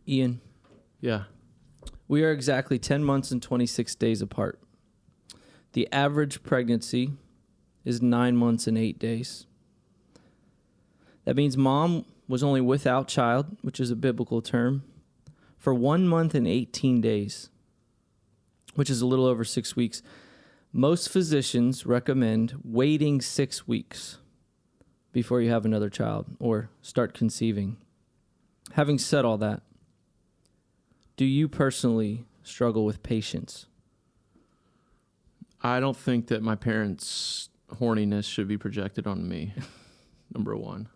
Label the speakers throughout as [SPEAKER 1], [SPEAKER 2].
[SPEAKER 1] Ian,
[SPEAKER 2] Yeah.
[SPEAKER 1] we are exactly 10 months and 26 days apart. The average pregnancy is 9 months and 8 days. That means mom was only without child, which is a biblical term, for 1 month and 18 days, which is a little over 6 weeks. Most physicians recommend waiting 6 weeks before you have another child or start conceiving. Having said all that, do you personally struggle with patience?
[SPEAKER 2] I don't think that my parents' horniness should be projected on me, number one.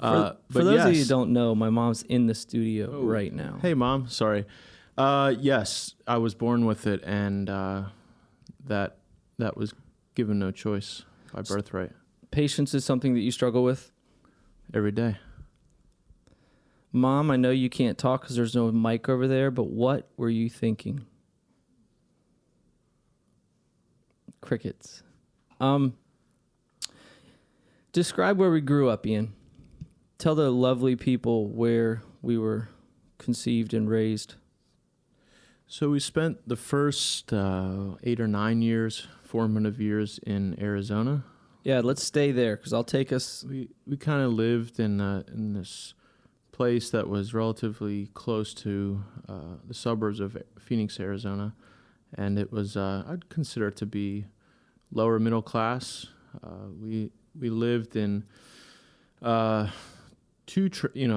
[SPEAKER 1] For those of you who don't know, my mom's in the studio right now.
[SPEAKER 2] Hey, Mom. Sorry. Yes, I was born with it, and that was given no choice by birthright.
[SPEAKER 1] Patience is something that you struggle with?
[SPEAKER 2] Every day.
[SPEAKER 1] Mom, I know you can't talk because there's no mic over there, but what were you thinking? Crickets. Describe where we grew up, Ian. Tell the lovely people where we were conceived and raised.
[SPEAKER 2] So we spent the first 8 or 9 years, formative years, in Arizona.
[SPEAKER 1] Yeah, let's stay there because I'll take us.
[SPEAKER 2] We kind of lived in this place that was relatively close to the suburbs of Phoenix, Arizona, and it was I'd consider it to be lower middle class. We lived in a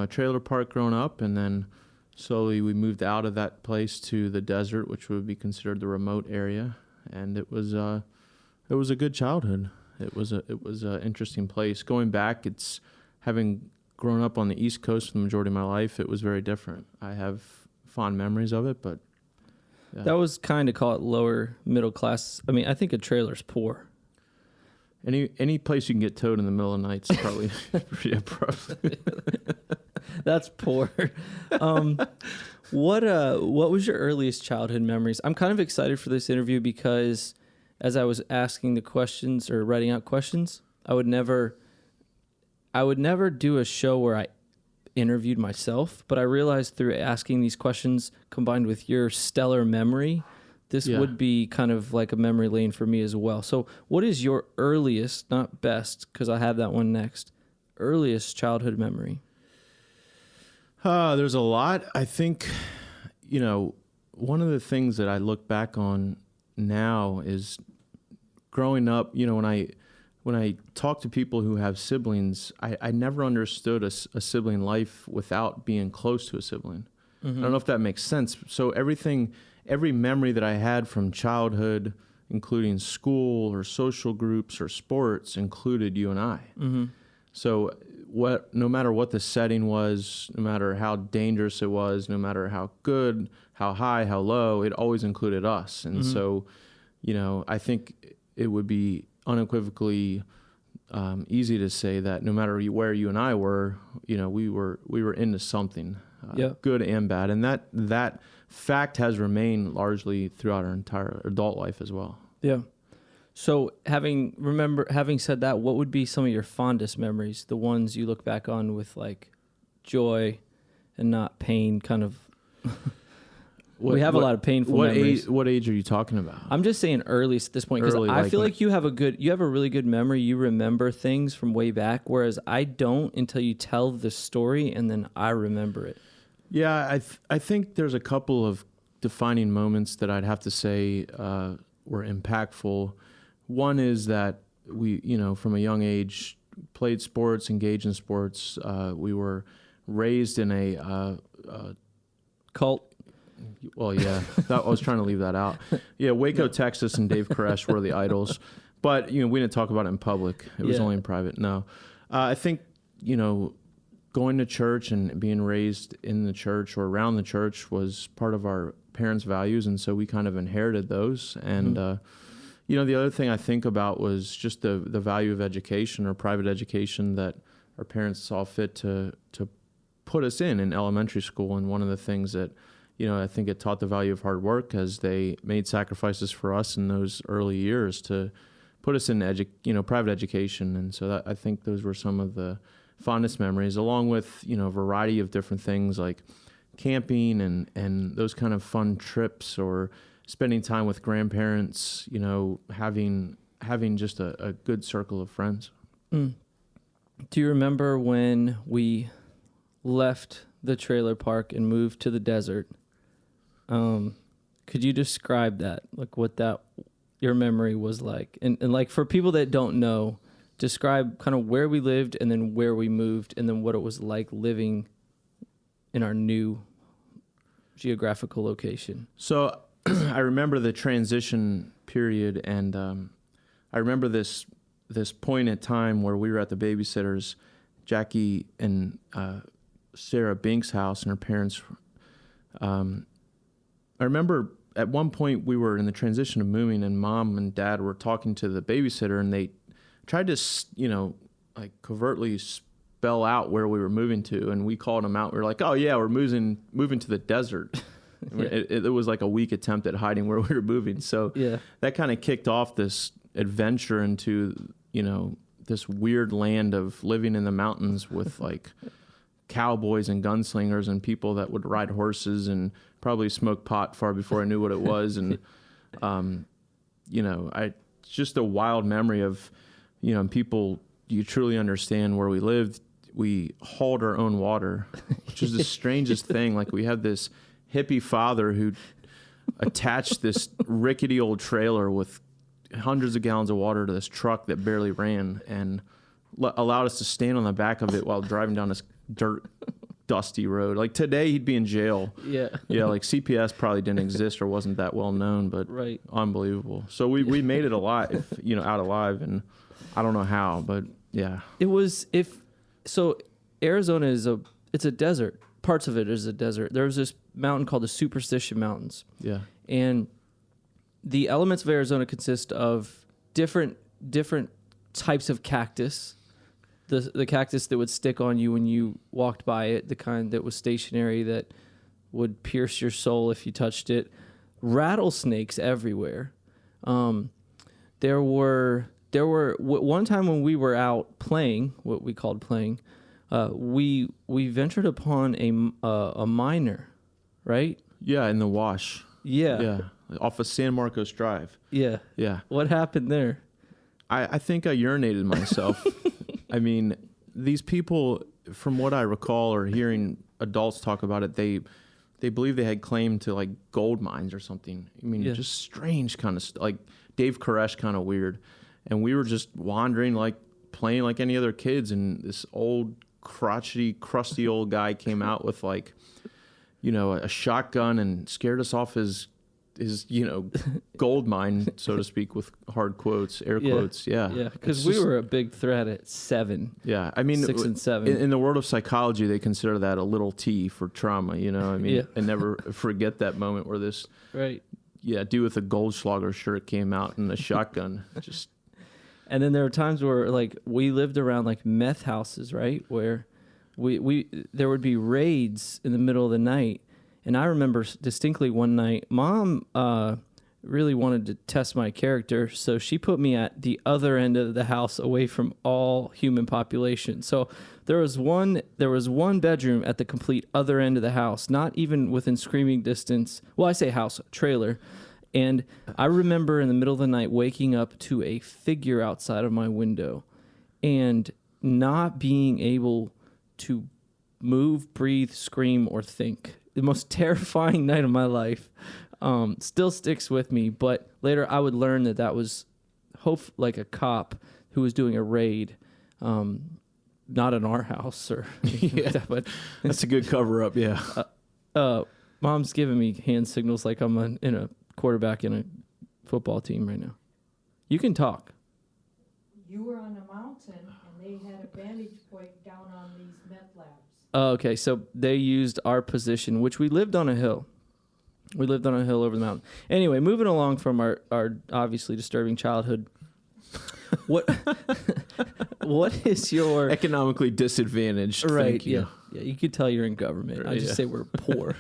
[SPEAKER 2] trailer park growing up, and then slowly we moved out of that place to the desert, which would be considered the remote area, and it was a good childhood. It was a interesting place. Going back, it's having grown up on the East Coast for the majority of my life, it was very different. I have fond memories of it, but yeah.
[SPEAKER 1] That was kind of call it lower middle class. I mean, I think a trailer's poor.
[SPEAKER 2] Any place you can get towed in the middle of the night is probably probably.
[SPEAKER 1] That's poor. What was your earliest childhood memories? I'm kind of excited for this interview because as I was asking the questions or writing out questions, I would never do a show where I interviewed myself, but I realized through asking these questions combined with your stellar memory, this would be kind of like a memory lane for me as well. So what is your earliest, not best, because I have that one next, earliest childhood memory?
[SPEAKER 2] There's a lot. I think, one of the things that I look back on now is growing up, when I talk to people who have siblings, I never understood a sibling life without being close to a sibling. Mm-hmm. I don't know if that makes sense. So every memory that I had from childhood, including school or social groups or sports, included you and I. Mm-hmm. So no matter what the setting was, no matter how dangerous it was, no matter how good, how high, how low, it always included us. And so, I think it would be unequivocally easy to say that no matter where you and I were, we were into something, good and bad, and that fact has remained largely throughout our entire adult life as well.
[SPEAKER 1] Yeah. So having said that, what would be some of your fondest memories, the ones you look back on with like joy and not pain, kind of? We have a lot of painful memories.
[SPEAKER 2] What age are you talking about?
[SPEAKER 1] I'm just saying earliest at this point because I feel like you have a really good memory. You remember things from way back, whereas I don't until you tell the story and then I remember it.
[SPEAKER 2] Yeah, I think there's a couple of defining moments that I'd have to say were impactful. One is that we, from a young age, played sports, engaged in sports. We were raised in a
[SPEAKER 1] cult.
[SPEAKER 2] Well, yeah, I was trying to leave that out. Yeah, Waco, Texas, and Dave Koresh were the idols. But, we didn't talk about it in public. It was only in private. No. I think, going to church and being raised in the church or around the church was part of our parents' values, and so we kind of inherited those. And, the other thing I think about was just the value of education or private education that our parents saw fit to put us in elementary school. And one of the things that I think it taught the value of hard work as they made sacrifices for us in those early years to put us in private education. And so I think those were some of the fondest memories, along with, a variety of different things like camping and those kind of fun trips, or spending time with grandparents, you know, having just a good circle of friends.
[SPEAKER 1] Mm. Do you remember when we left the trailer park and moved to the desert? Could you describe that, like what that your memory was like, and like for people that don't know, describe kind of where we lived and then where we moved and then what it was like living in our new geographical location.
[SPEAKER 2] So I remember the transition period, and I remember this point in time where we were at the babysitter's, Jackie and Sarah Bink's house, and her parents. I remember at one point we were in the transition of moving, and Mom and Dad were talking to the babysitter, and they tried to, you know, like covertly spell out where we were moving to, and we called them out. We were like, "Oh yeah, we're moving to the desert." Yeah. It was like a weak attempt at hiding where we were moving. So
[SPEAKER 1] yeah,
[SPEAKER 2] that kind of kicked off this adventure into, you know, this weird land of living in the mountains with like cowboys and gunslingers and people that would ride horses and probably smoke pot far before I knew what it was. And, you know, it's just a wild memory of, you know, people, you truly understand where we lived. We hauled our own water, which is the strangest thing. Like, we had this hippie father who attached this rickety old trailer with hundreds of gallons of water to this truck that barely ran, and allowed us to stand on the back of it while driving down this dirt, dusty road. Like, today he'd be in jail.
[SPEAKER 1] Yeah.
[SPEAKER 2] Yeah, like CPS probably didn't exist or wasn't that well known, but
[SPEAKER 1] right.
[SPEAKER 2] Unbelievable. So we made it alive, you know, out alive, and I don't know how, but yeah.
[SPEAKER 1] It was, so Arizona it's a desert. Parts of it is a desert. There was this mountain called the Superstition Mountains.
[SPEAKER 2] Yeah.
[SPEAKER 1] And the elements of Arizona consist of different types of cactus. The cactus that would stick on you when you walked by it, the kind that was stationary that would pierce your soul if you touched it. Rattlesnakes everywhere. There were one time when we were out playing, what we called playing, we ventured upon a miner, right?
[SPEAKER 2] Yeah, in the wash.
[SPEAKER 1] Yeah.
[SPEAKER 2] Yeah, off of San Marcos Drive.
[SPEAKER 1] Yeah.
[SPEAKER 2] Yeah.
[SPEAKER 1] What happened there?
[SPEAKER 2] I think I urinated myself. I mean, these people, from what I recall or hearing adults talk about it, they believe they had claim to like gold mines or something. I mean,
[SPEAKER 1] yeah.
[SPEAKER 2] Just strange kind of like Dave Koresh kind of weird. And we were just wandering, like playing like any other kids, and this old crotchety, crusty old guy came out with like, you know, a shotgun and scared us off his you know, gold mine, so to speak, with hard quotes, air quotes. Yeah.
[SPEAKER 1] Yeah. Because we were a big threat at 7.
[SPEAKER 2] Yeah. I mean,
[SPEAKER 1] 6 and 7.
[SPEAKER 2] In the world of psychology, they consider that a little T for trauma, you know? I mean,
[SPEAKER 1] yeah.
[SPEAKER 2] I never forget that moment where this,
[SPEAKER 1] right.
[SPEAKER 2] Yeah, dude with a Goldschlager shirt came out and a shotgun. Just.
[SPEAKER 1] And then there were times where like we lived around like meth houses, right? Where there would be raids in the middle of the night. And I remember distinctly one night, Mom really wanted to test my character, so she put me at the other end of the house, away from all human population. So there was one bedroom at the complete other end of the house, not even within screaming distance. Well, I say house, trailer. And I remember in the middle of the night waking up to a figure outside of my window and not being able to move, breathe, scream, or think. The most terrifying night of my life. Still sticks with me, but later I would learn that was like a cop who was doing a raid, not in our house or
[SPEAKER 2] yeah, like that, but that's a good cover up. Yeah.
[SPEAKER 1] Mom's giving me hand signals like I'm in a quarterback in a football team right now. You can talk.
[SPEAKER 3] You were on a mountain and they had a vantage point down on these meth labs.
[SPEAKER 1] Oh, okay, so they used our position, which we lived on a hill. We lived on a hill over the mountain. Anyway, moving along from our obviously disturbing childhood. What is your
[SPEAKER 2] economically disadvantaged?
[SPEAKER 1] Right.
[SPEAKER 2] Thank you.
[SPEAKER 1] Yeah. You could tell you're in government. I just say we're poor.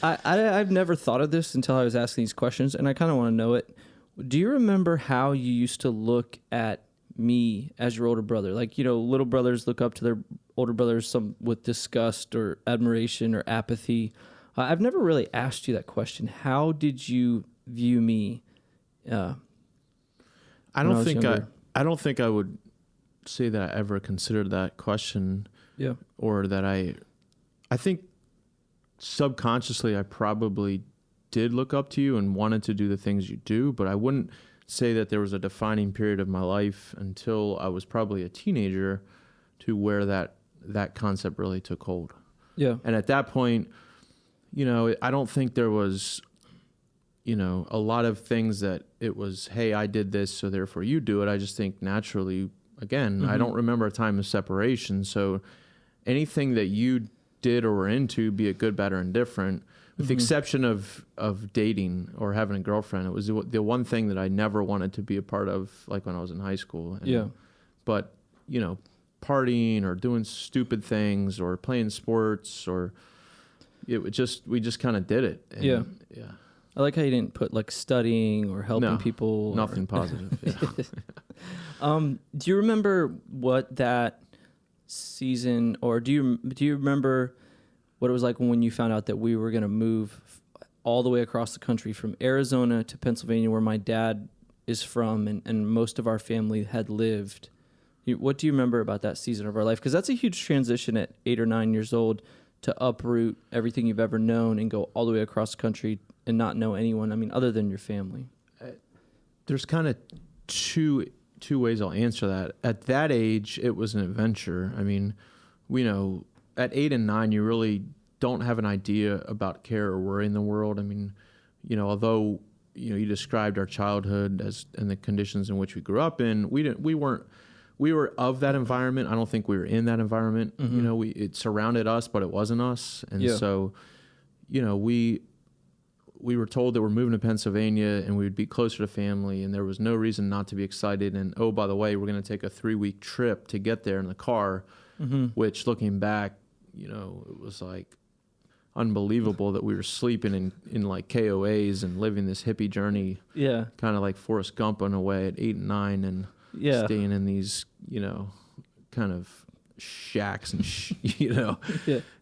[SPEAKER 1] I've never thought of this until I was asking these questions, and I kind of want to know it. Do you remember how you used to look at me as your older brother? Like, you know, little brothers look up to their older brothers, some with disgust or admiration or apathy. I've never really asked you that question. How did you view me?
[SPEAKER 2] I
[SPEAKER 1] when I
[SPEAKER 2] don't
[SPEAKER 1] was
[SPEAKER 2] think
[SPEAKER 1] younger?
[SPEAKER 2] I don't think I would say that I ever considered that question,
[SPEAKER 1] Yeah.
[SPEAKER 2] or that I think subconsciously I probably did look up to you and wanted to do the things you do, but I wouldn't say that there was a defining period of my life until I was probably a teenager to where that concept really took hold.
[SPEAKER 1] Yeah.
[SPEAKER 2] And at that point, I don't think there was, a lot of things that it was, hey, I did this, so therefore you do it. I just think naturally, again, I don't remember a time of separation. So anything that you did or were into, be it good, bad, or indifferent, with the exception of dating or having a girlfriend, it was the one thing that I never wanted to be a part of, like when I was in high school.
[SPEAKER 1] Yeah.
[SPEAKER 2] But, partying or doing stupid things or playing sports, or we just kind of did it. And,
[SPEAKER 1] Yeah.
[SPEAKER 2] Yeah.
[SPEAKER 1] I like how you didn't put like studying or helping
[SPEAKER 2] No,
[SPEAKER 1] people.
[SPEAKER 2] Nothing positive. Yeah.
[SPEAKER 1] Do you remember what that season, or do you remember what it was like when you found out that we were going to move all the way across the country from Arizona to Pennsylvania, where my dad is from, and most of our family had lived? What do you remember about that season of our life? Because that's a huge transition at 8 or 9 years old, to uproot everything you've ever known and go all the way across the country and not know anyone, other than your family.
[SPEAKER 2] There's kind of two ways I'll answer that. At that age, it was an adventure. At 8 and 9, you really don't have an idea about care or worry in the world. Although you described our childhood and the conditions in which we grew up in, we were of that environment. I don't think we were in that environment. It surrounded us, but it wasn't us. And so, we were told that we're moving to Pennsylvania and we would be closer to family, and there was no reason not to be excited. And, oh, by the way, we're going to take a 3-week trip to get there in the car, which, looking back, it was like unbelievable that we were sleeping in like KOAs and living this hippie journey.
[SPEAKER 1] Yeah.
[SPEAKER 2] Kind of like Forrest Gump in a way at 8 and 9, and staying in these, kind of shacks and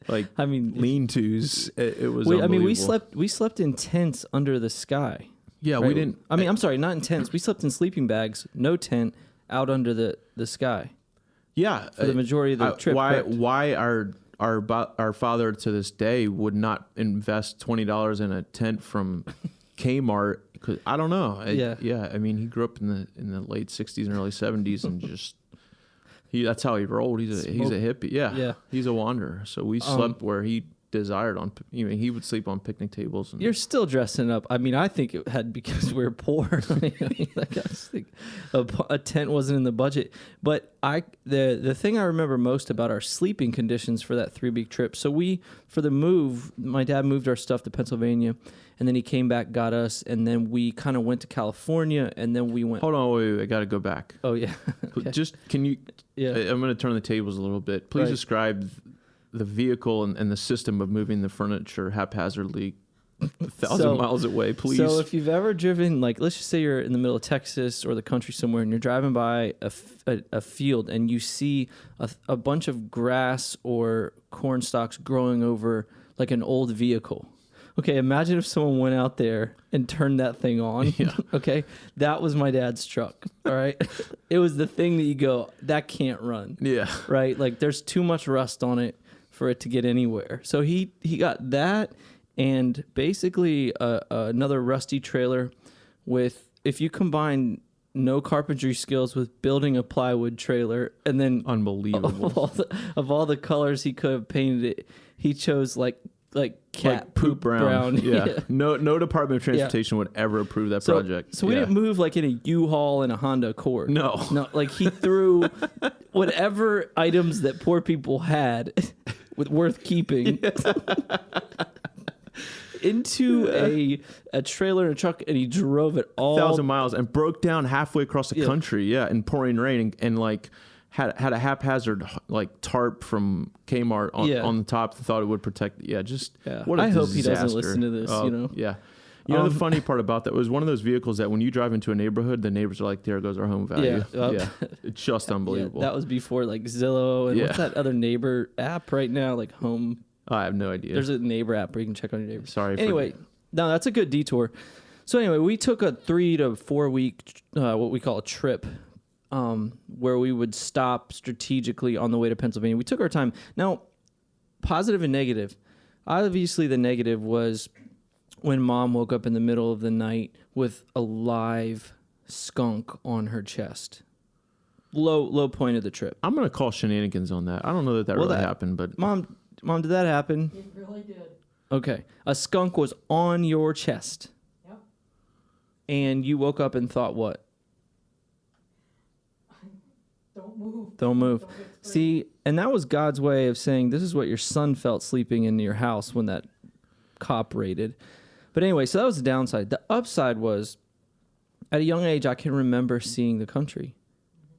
[SPEAKER 2] like lean-tos. It was unbelievable.
[SPEAKER 1] we slept in tents under the sky.
[SPEAKER 2] Yeah,
[SPEAKER 1] right?
[SPEAKER 2] we didn't.
[SPEAKER 1] I'm sorry, not in tents. We slept in sleeping bags, no tent, out under the sky.
[SPEAKER 2] Yeah,
[SPEAKER 1] for the majority of the trip.
[SPEAKER 2] Why our father to this day would not invest $20 in a tent from Kmart? Because I don't know. He grew up in the late '60s and early '70s, and just that's how he rolled. He's a hippie. Yeah, he's a wanderer. So we slept where he desired on. He would sleep on picnic tables. And
[SPEAKER 1] you're still dressing up. I think it had because we were poor. I just think a tent wasn't in the budget. But the thing I remember most about our sleeping conditions for that 3-week trip. So for the move, my dad moved our stuff to Pennsylvania, and then he came back, got us, and then we kind of went to California, and then we went.
[SPEAKER 2] Hold on, wait, I got to go back.
[SPEAKER 1] Oh yeah. Okay.
[SPEAKER 2] Just can you?
[SPEAKER 1] Yeah.
[SPEAKER 2] I'm going to turn the tables a little bit. Please describe the vehicle and the system of moving the furniture haphazardly 1,000 miles away, please.
[SPEAKER 1] So if you've ever driven, like, let's just say you're in the middle of Texas or the country somewhere, and you're driving by a field and you see a bunch of grass or corn stalks growing over like an old vehicle. Okay, imagine if someone went out there and turned that thing on. Yeah. Okay, that was my dad's truck. All right, it was the thing that you go, that can't run.
[SPEAKER 2] Yeah.
[SPEAKER 1] Right, like there's too much rust on it for it to get anywhere. So he got that, and basically another rusty trailer with, if you combine no carpentry skills with building a plywood trailer, and then
[SPEAKER 2] unbelievable
[SPEAKER 1] of all the colors he could have painted it, he chose like cat poop brown.
[SPEAKER 2] Yeah. No Department of Transportation would ever approve that project.
[SPEAKER 1] So we didn't move like in a U-Haul and a Honda Accord. No, like he threw whatever items that poor people had worth keeping into a trailer and a truck, and he drove it all
[SPEAKER 2] 1,000 miles and broke down halfway across the country. Yeah, in pouring rain, and like had a haphazard like tarp from Kmart on the top. Thought it would protect. What a
[SPEAKER 1] I
[SPEAKER 2] disaster.
[SPEAKER 1] hope he doesn't listen to this.
[SPEAKER 2] Yeah, You know, the funny part about that was one of those vehicles that when you drive into a neighborhood, the neighbors are like, there goes our home value.
[SPEAKER 1] Yeah.
[SPEAKER 2] It's just unbelievable.
[SPEAKER 1] Yeah, that was before like Zillow and what's that other neighbor app right now? Like Home.
[SPEAKER 2] I have no idea.
[SPEAKER 1] There's a neighbor app where you can check on your neighbors.
[SPEAKER 2] Sorry.
[SPEAKER 1] Anyway, no, that's a good detour. So anyway, we took a 3 to 4 week, what we call a trip, where we would stop strategically on the way to Pennsylvania. We took our time. Now, positive and negative. Obviously, the negative was when Mom woke up in the middle of the night with a live skunk on her chest. Low point of the trip.
[SPEAKER 2] I'm going to call shenanigans on that. I don't know that really happened, but...
[SPEAKER 1] Mom, did that happen?
[SPEAKER 3] It really did.
[SPEAKER 1] Okay. A skunk was on your chest.
[SPEAKER 3] Yep.
[SPEAKER 1] And you woke up and thought what?
[SPEAKER 3] Don't move.
[SPEAKER 1] Don't move.
[SPEAKER 3] Don't get sprayed.
[SPEAKER 1] See, and that was God's way of saying this is what your son felt sleeping in your house when that cop raided. But anyway, so that was the downside. The upside was, at a young age, I can remember seeing the country.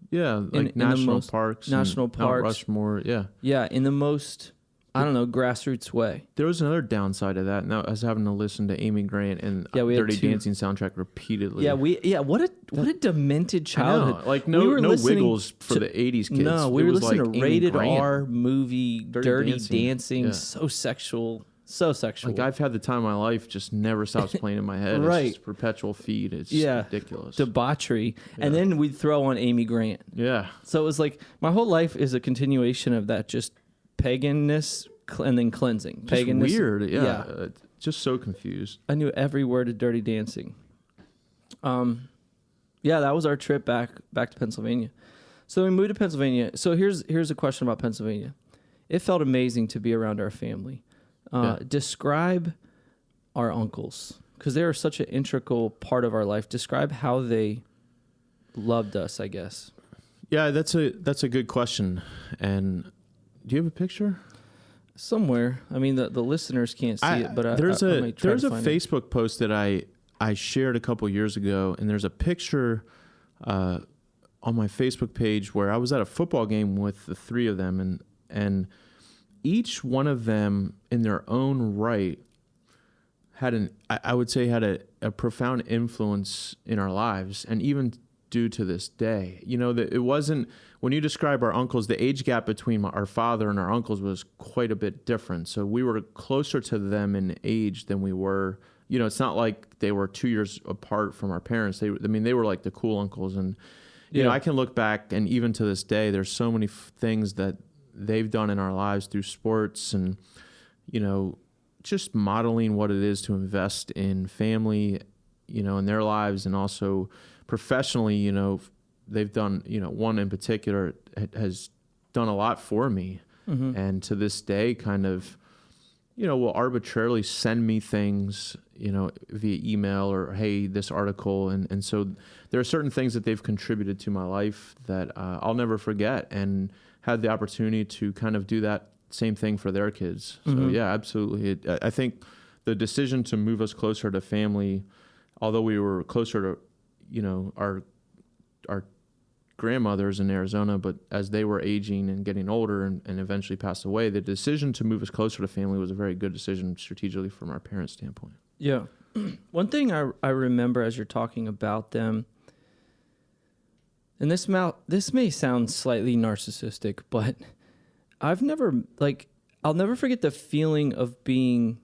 [SPEAKER 2] Yeah, like national parks.
[SPEAKER 1] National parks.
[SPEAKER 2] Mount Rushmore, yeah.
[SPEAKER 1] Yeah, in the most, I don't know, grassroots way.
[SPEAKER 2] There was another downside of that. Now, I was having to listen to Amy Grant and Dirty Dancing soundtrack repeatedly.
[SPEAKER 1] Yeah, what a demented childhood.
[SPEAKER 2] Like no Wiggles for the 80s kids.
[SPEAKER 1] No, we were listening to rated R movie, Dirty Dancing,
[SPEAKER 2] Yeah.
[SPEAKER 1] so sexual. So sexual.
[SPEAKER 2] Like I've had the time of my life, just never stops playing in my head.
[SPEAKER 1] Right.
[SPEAKER 2] It's just perpetual feed. It's ridiculous.
[SPEAKER 1] Debauchery. Yeah. And then we'd throw on Amy Grant.
[SPEAKER 2] Yeah.
[SPEAKER 1] So it was like my whole life is a continuation of that just paganness and then cleansing.
[SPEAKER 2] Just
[SPEAKER 1] Paganness.
[SPEAKER 2] Weird. Yeah. Just so confused.
[SPEAKER 1] I knew every word of Dirty Dancing. Yeah, that was our trip back to Pennsylvania. So we moved to Pennsylvania. So here's a question about Pennsylvania. It felt amazing to be around our family. Describe our uncles, because they are such an integral part of our life. Describe how they loved us, I guess.
[SPEAKER 2] Yeah, that's a good question. And do you have a picture?
[SPEAKER 1] Somewhere. I mean, the listeners can't see it, but
[SPEAKER 2] there's
[SPEAKER 1] I
[SPEAKER 2] a
[SPEAKER 1] might try to find
[SPEAKER 2] Facebook post that I shared a couple years ago, and there's a picture on my Facebook page where I was at a football game with the three of them, and each one of them in their own right had I would say had a profound influence in our lives, and even due to this day. You know, that it wasn't, when you describe our uncles, the age gap between our father and our uncles was quite a bit different. So we were closer to them in age than we were. You know, it's not like they were 2 years apart from our parents. They were like the cool uncles. And, you know, I can look back, and even to this day, there's so many things that they've done in our lives through sports and, you know, just modeling what it is to invest in family, you know, in their lives, and also professionally. You know, they've done, you know, one in particular has done a lot for me. Mm-hmm. And to this day kind of, you know, will arbitrarily send me things, you know, via email or, hey, this article. And so there are certain things that they've contributed to my life that I'll never forget, and had the opportunity to kind of do that same thing for their kids. So yeah, absolutely. I think the decision to move us closer to family, although we were closer to, you know, our grandmothers in Arizona, but as they were aging and getting older and eventually passed away, the decision to move us closer to family was a very good decision strategically from our parents' standpoint. Yeah.
[SPEAKER 1] One thing I remember as you're talking about them, and this may sound slightly narcissistic, but I'll never forget the feeling of being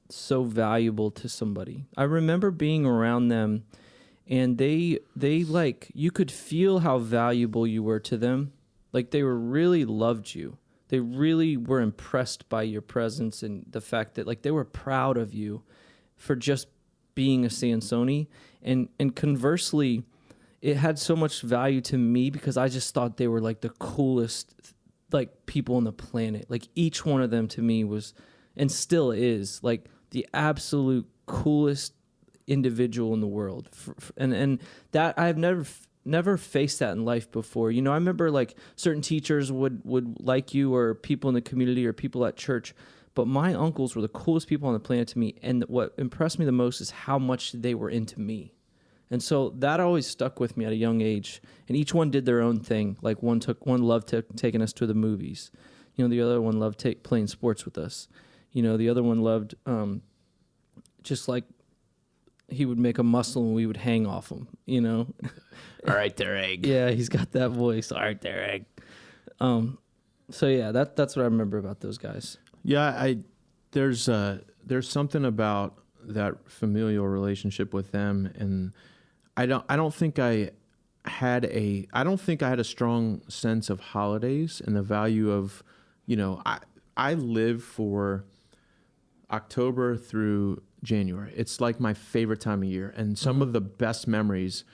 [SPEAKER 1] so valuable to somebody. I remember being around them, and they like, you could feel how valuable you were to them. Like they really loved you. They really were impressed by your presence, and the fact that like they were proud of you for just being a Sansoni. And conversely, it had so much value to me because I just thought they were like the coolest like people on the planet. Like each one of them to me was, and still is, like the absolute coolest individual in the world. And that I've never faced that in life before. You know, I remember like certain teachers would like you, or people in the community, or people at church, but my uncles were the coolest people on the planet to me. And what impressed me the most is how much they were into me. And so that always stuck with me at a young age. And each one did their own thing. Like one loved taking us to the movies. You know, the other one loved playing sports with us. You know, the other one loved just like he would make a muscle and we would hang off him, you know?
[SPEAKER 2] All right there, egg.
[SPEAKER 1] Yeah, he's got that voice. All right there, egg. So yeah, that's what I remember about those guys.
[SPEAKER 2] Yeah, there's something about that familial relationship with them, and I don't think I had a strong sense of holidays and the value of, you know, I live for October through January. It's like my favorite time of year, and some of the best memories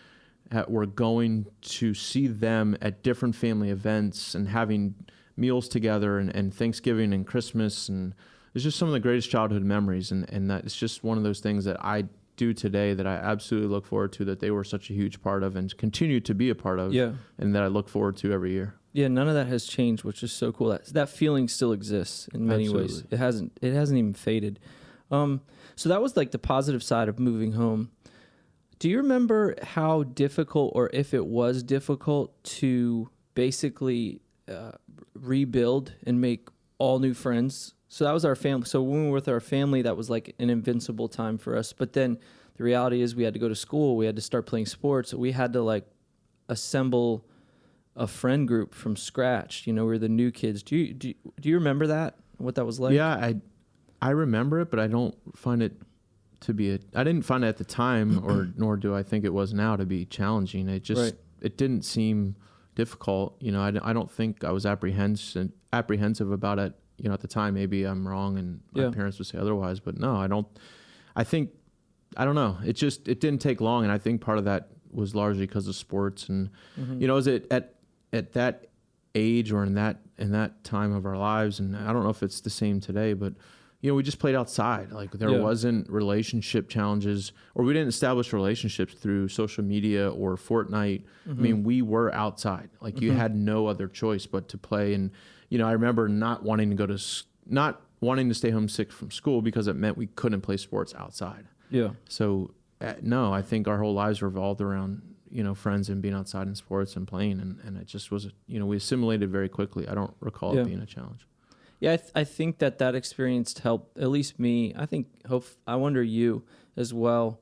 [SPEAKER 2] were going to see them at different family events and having meals together and Thanksgiving and Christmas, and it's just some of the greatest childhood memories, and that it's just one of those things that I do today that I absolutely look forward to, that they were such a huge part of and continue to be a part of, and that I look forward to every year.
[SPEAKER 1] Yeah, none of that has changed, which is so cool. That feeling still exists in many ways. It hasn't even faded. So that was like the positive side of moving home. Do you remember how difficult, or if it was difficult, to basically rebuild and make all new friends? So that was our family. So when we were with our family, that was like an invincible time for us. But then the reality is we had to go to school. We had to start playing sports. We had to like assemble a friend group from scratch. You know, we were the new kids. Do you remember that? What that was like?
[SPEAKER 2] Yeah, I remember it, but I don't find it to be I didn't find it at the time, or nor do I think it was now, to be challenging. It just It didn't seem difficult. You know, I don't think I was apprehensive about it. You know, at the time, maybe I'm wrong, and my parents would say otherwise. But no, I don't know. It didn't take long, and I think part of that was largely because of sports. And you know, is it at that age or in that time of our lives, and I don't know if it's the same today, but you know, we just played outside. Like there wasn't relationship challenges, or we didn't establish relationships through social media or Fortnite. I mean, we were outside. Like you had no other choice but to play. And you know, I remember not wanting to stay home sick from school because it meant we couldn't play sports outside. Yeah. So no, I think our whole lives revolved around, you know, friends and being outside in sports and playing, and it just was, you know, we assimilated very quickly. I don't recall it being a challenge.
[SPEAKER 1] Yeah, I think that experience helped, at least me. I wonder you as well.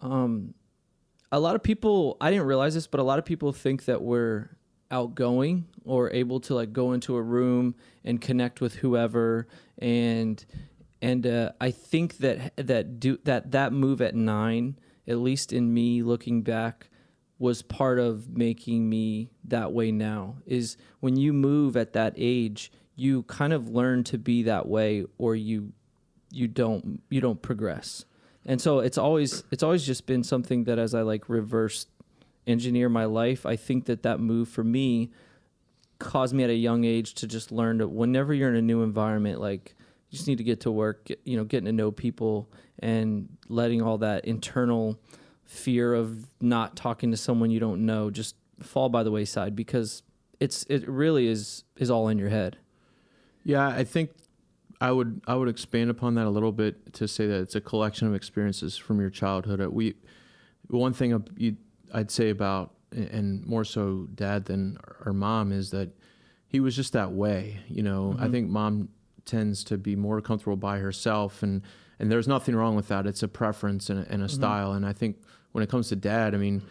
[SPEAKER 1] A lot of people, I didn't realize this, but a lot of people think that we're outgoing or able to like go into a room and connect with whoever, and I think that move at 9, at least in me looking back, was part of making me that way now. Is when you move at that age, you kind of learn to be that way, or you don't progress. And so it's always just been something that, as I like reverse engineer my life, I think that move for me caused me at a young age to just learn that whenever you're in a new environment, like you just need to get to work, getting to know people and letting all that internal fear of not talking to someone you don't know just fall by the wayside, because it really is all in your head.
[SPEAKER 2] Yeah, I think I would expand upon that a little bit to say that it's a collection of experiences from your childhood. One thing I'd say about, and more so Dad than our mom, is that he was just that way. You know, I think Mom tends to be more comfortable by herself, and there's nothing wrong with that. It's a preference and a style. And I think when it comes to Dad, I mean,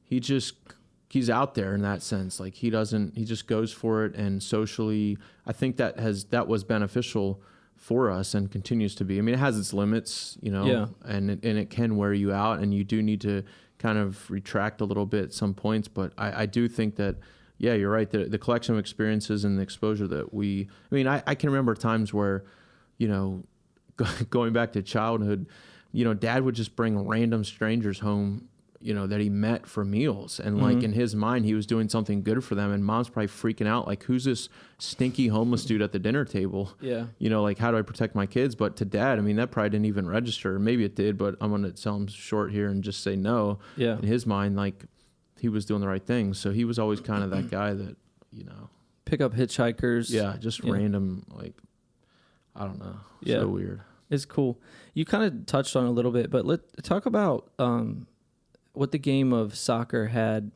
[SPEAKER 2] he's out there in that sense. Like he just goes for it. And socially, I think that was beneficial for us and continues to be. I mean, it has its limits, you know, and it can wear you out, and you do need to kind of retract a little bit at some points. But I do think that, yeah, you're right. The collection of experiences and the exposure that I can remember times where, you know, going back to childhood, you know, Dad would just bring random strangers home, you know, that he met for meals. And like in his mind, he was doing something good for them. And Mom's probably freaking out, like, who's this stinky homeless dude at the dinner table? Yeah. You know, like, how do I protect my kids? But to Dad, I mean, that probably didn't even register. Maybe it did, but I'm going to sell him short here and just say no. Yeah. In his mind, like, he was doing the right thing. So he was always kind of that guy that, you know.
[SPEAKER 1] Pick up hitchhikers.
[SPEAKER 2] Yeah, just random, like, I don't know. So weird.
[SPEAKER 1] It's cool. You kind of touched on it a little bit, but let's talk about what the game of soccer had,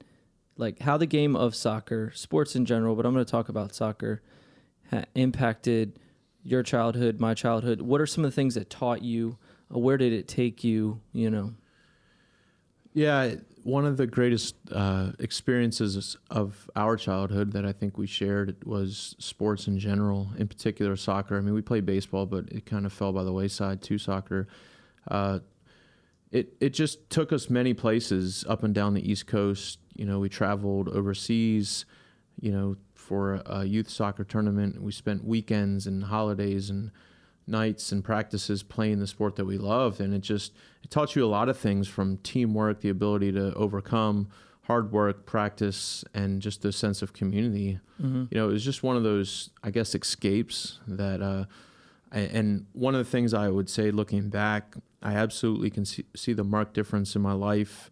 [SPEAKER 1] like how the game of soccer, sports in general, but I'm going to talk about soccer, impacted your childhood, my childhood. What are some of the things that taught you? where did it take you,
[SPEAKER 2] Yeah, one of the greatest experiences of our childhood that I think we shared was sports in general, in particular soccer. I mean, we played baseball, but it kind of fell by the wayside to soccer. It just took us many places up and down the East Coast. We traveled overseas, for a youth soccer tournament. We spent weekends and holidays and nights and practices playing the sport that we loved, and it taught you a lot of things, from teamwork, the ability to overcome, hard work, practice, and just the sense of community. It was just one of those, I guess, escapes that and one of the things I would say looking back, I absolutely can see the marked difference in my life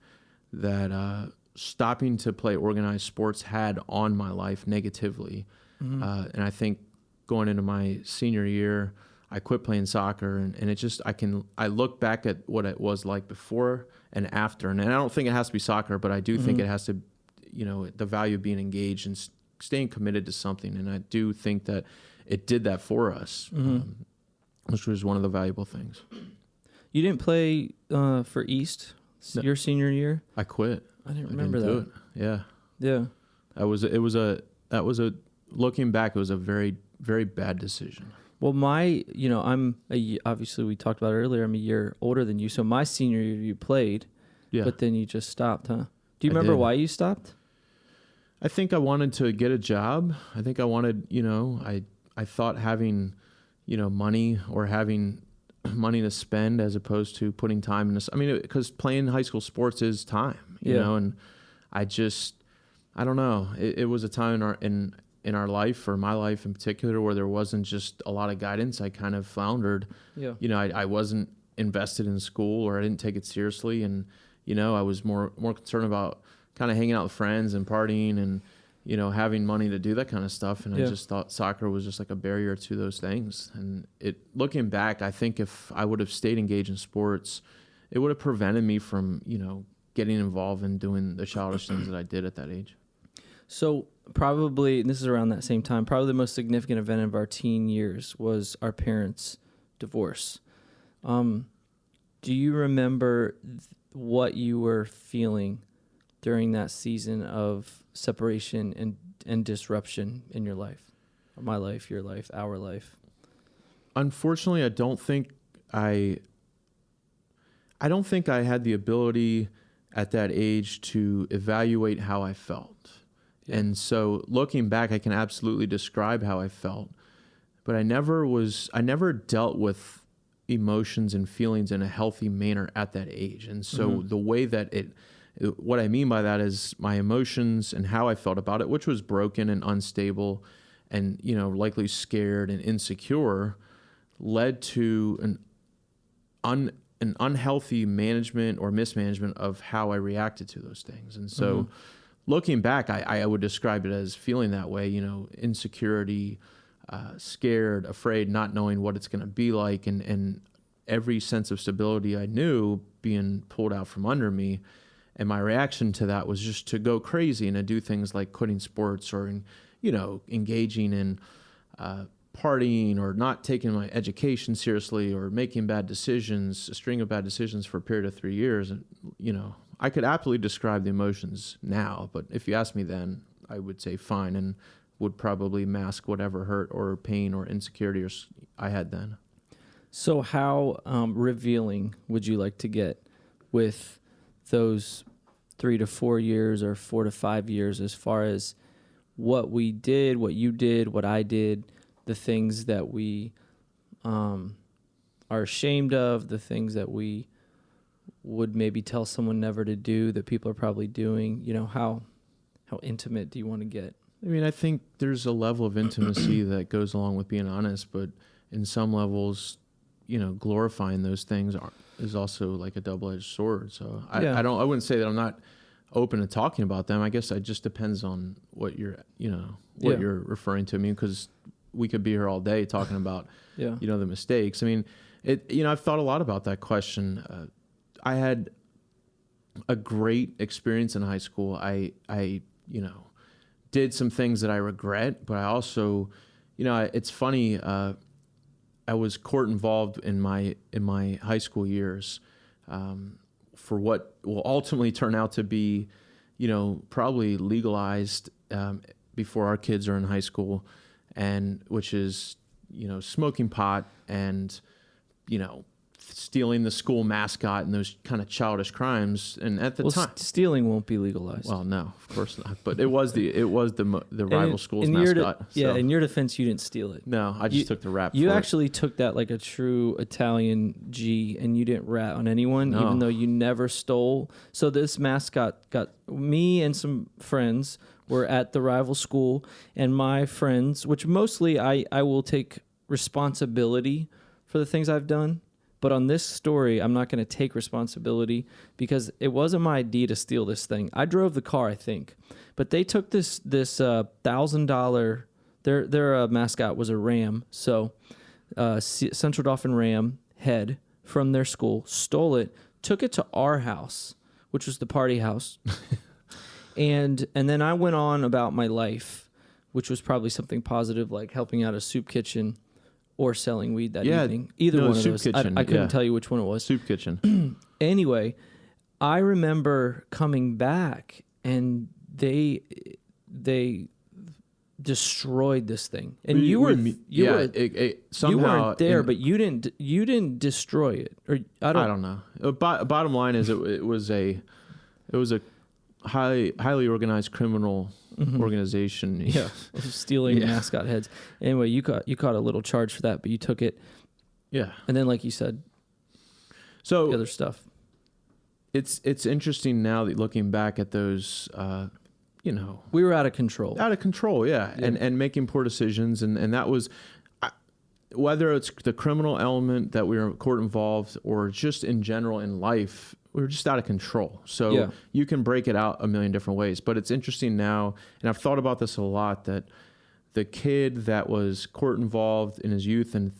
[SPEAKER 2] that stopping to play organized sports had on my life negatively. And I think going into my senior year, I quit playing soccer, and it just, I look back at what it was like before and after. And I don't think it has to be soccer, but I do think it has to, the value of being engaged and staying committed to something. And I do think that it did that for us, which was one of the valuable things.
[SPEAKER 1] You didn't play for East your senior year?
[SPEAKER 2] I quit.
[SPEAKER 1] I didn't remember that.
[SPEAKER 2] Yeah.
[SPEAKER 1] Yeah.
[SPEAKER 2] Looking back, it was a very, very bad decision.
[SPEAKER 1] Well, obviously we talked about it earlier, I'm a year older than you. So my senior year you played, but then you just stopped, huh? Do you remember why you stopped?
[SPEAKER 2] I think I wanted to get a job. I think I wanted, I thought having, money, or having money to spend as opposed to putting time in this. I mean, because playing high school sports is time, you know, and I don't know. It was a time in our life, or my life in particular, where there wasn't just a lot of guidance. I kind of floundered. Yeah. I wasn't invested in school, or I didn't take it seriously. And, I was more concerned about kind of hanging out with friends and partying and, having money to do that kind of stuff. And I just thought soccer was just like a barrier to those things. And looking back, I think if I would have stayed engaged in sports, it would have prevented me from, getting involved in doing the childish things that I did at that age.
[SPEAKER 1] So probably, and this is around that same time, probably the most significant event of our teen years was our parents' divorce. Do you remember what you were feeling during that season of separation and disruption in your life? Or my life, your life, our life?
[SPEAKER 2] Unfortunately, I don't think I had the ability at that age to evaluate how I felt. Yeah. And so looking back, I can absolutely describe how I felt, but I never dealt with emotions and feelings in a healthy manner at that age. And so the way that what I mean by that is my emotions and how I felt about it, which was broken and unstable and, likely scared and insecure, led to an unhealthy management or mismanagement of how I reacted to those things. And so looking back, I would describe it as feeling that way, insecurity, scared, afraid, not knowing what it's going to be like, and every sense of stability I knew being pulled out from under me. And my reaction to that was just to go crazy and to do things like quitting sports or, engaging in partying or not taking my education seriously or making bad decisions, a string of bad decisions for a period of 3 years. And, I could aptly describe the emotions now, but if you asked me then, I would say fine, and would probably mask whatever hurt or pain or insecurity I had then.
[SPEAKER 1] So how revealing would you like to get with those 3 to 4 years or 4 to 5 years, as far as what we did, what you did, what I did, the things that we are ashamed of, the things that we would maybe tell someone never to do that people are probably doing? How intimate do you want to get?
[SPEAKER 2] I mean, I think there's a level of intimacy that goes along with being honest, but in some levels, glorifying those things is also like a double-edged sword. So I wouldn't say that I'm not open to talking about them. I guess it just depends on what you're referring to. I mean, because we could be here all day talking about, the mistakes. I mean, I've thought a lot about that question. I had a great experience in high school. I did some things that I regret, but I also, it's funny, was court involved in my high school years, for what will ultimately turn out to be, probably legalized before our kids are in high school, and which is, smoking pot and, stealing the school mascot and those kind of childish crimes. And at the time,
[SPEAKER 1] stealing won't be legalized.
[SPEAKER 2] Well, no, of course not. But it was the rival school's mascot.
[SPEAKER 1] In your defense, you didn't steal it.
[SPEAKER 2] No, I just took the rap.
[SPEAKER 1] You
[SPEAKER 2] for
[SPEAKER 1] actually took that like a true Italian G, and you didn't rat on anyone, even though you never stole. So this mascot got me and some friends were at the rival school, and my friends, which mostly I will take responsibility for the things I've done. But on this story, I'm not going to take responsibility because it wasn't my idea to steal this thing. I drove the car, I think. But they took this $1,000, their mascot was a ram, so Central Dauphin ram head from their school, stole it, took it to our house, which was the party house. and then I went on about my life, which was probably something positive like helping out a soup kitchen or selling weed that evening. Either one of those.
[SPEAKER 2] Kitchen,
[SPEAKER 1] I couldn't tell you which one it was.
[SPEAKER 2] Soup kitchen.
[SPEAKER 1] Anyway, I remember coming back and they destroyed this thing. And you weren't there, but you didn't destroy it. Or I don't
[SPEAKER 2] know. Bottom line is it was a highly organized criminal organization.
[SPEAKER 1] Yeah, stealing mascot heads. Anyway, you caught a little charge for that, but you took it.
[SPEAKER 2] Yeah,
[SPEAKER 1] and then like you said,
[SPEAKER 2] so
[SPEAKER 1] the other stuff.
[SPEAKER 2] It's interesting now that looking back at those,
[SPEAKER 1] we were out of control.
[SPEAKER 2] Yeah, and making poor decisions, and that was. Whether it's the criminal element that we were court involved or just in general in life, we were just out of control. So you can break it out a million different ways. But it's interesting now, and I've thought about this a lot, that the kid that was court involved in his youth and,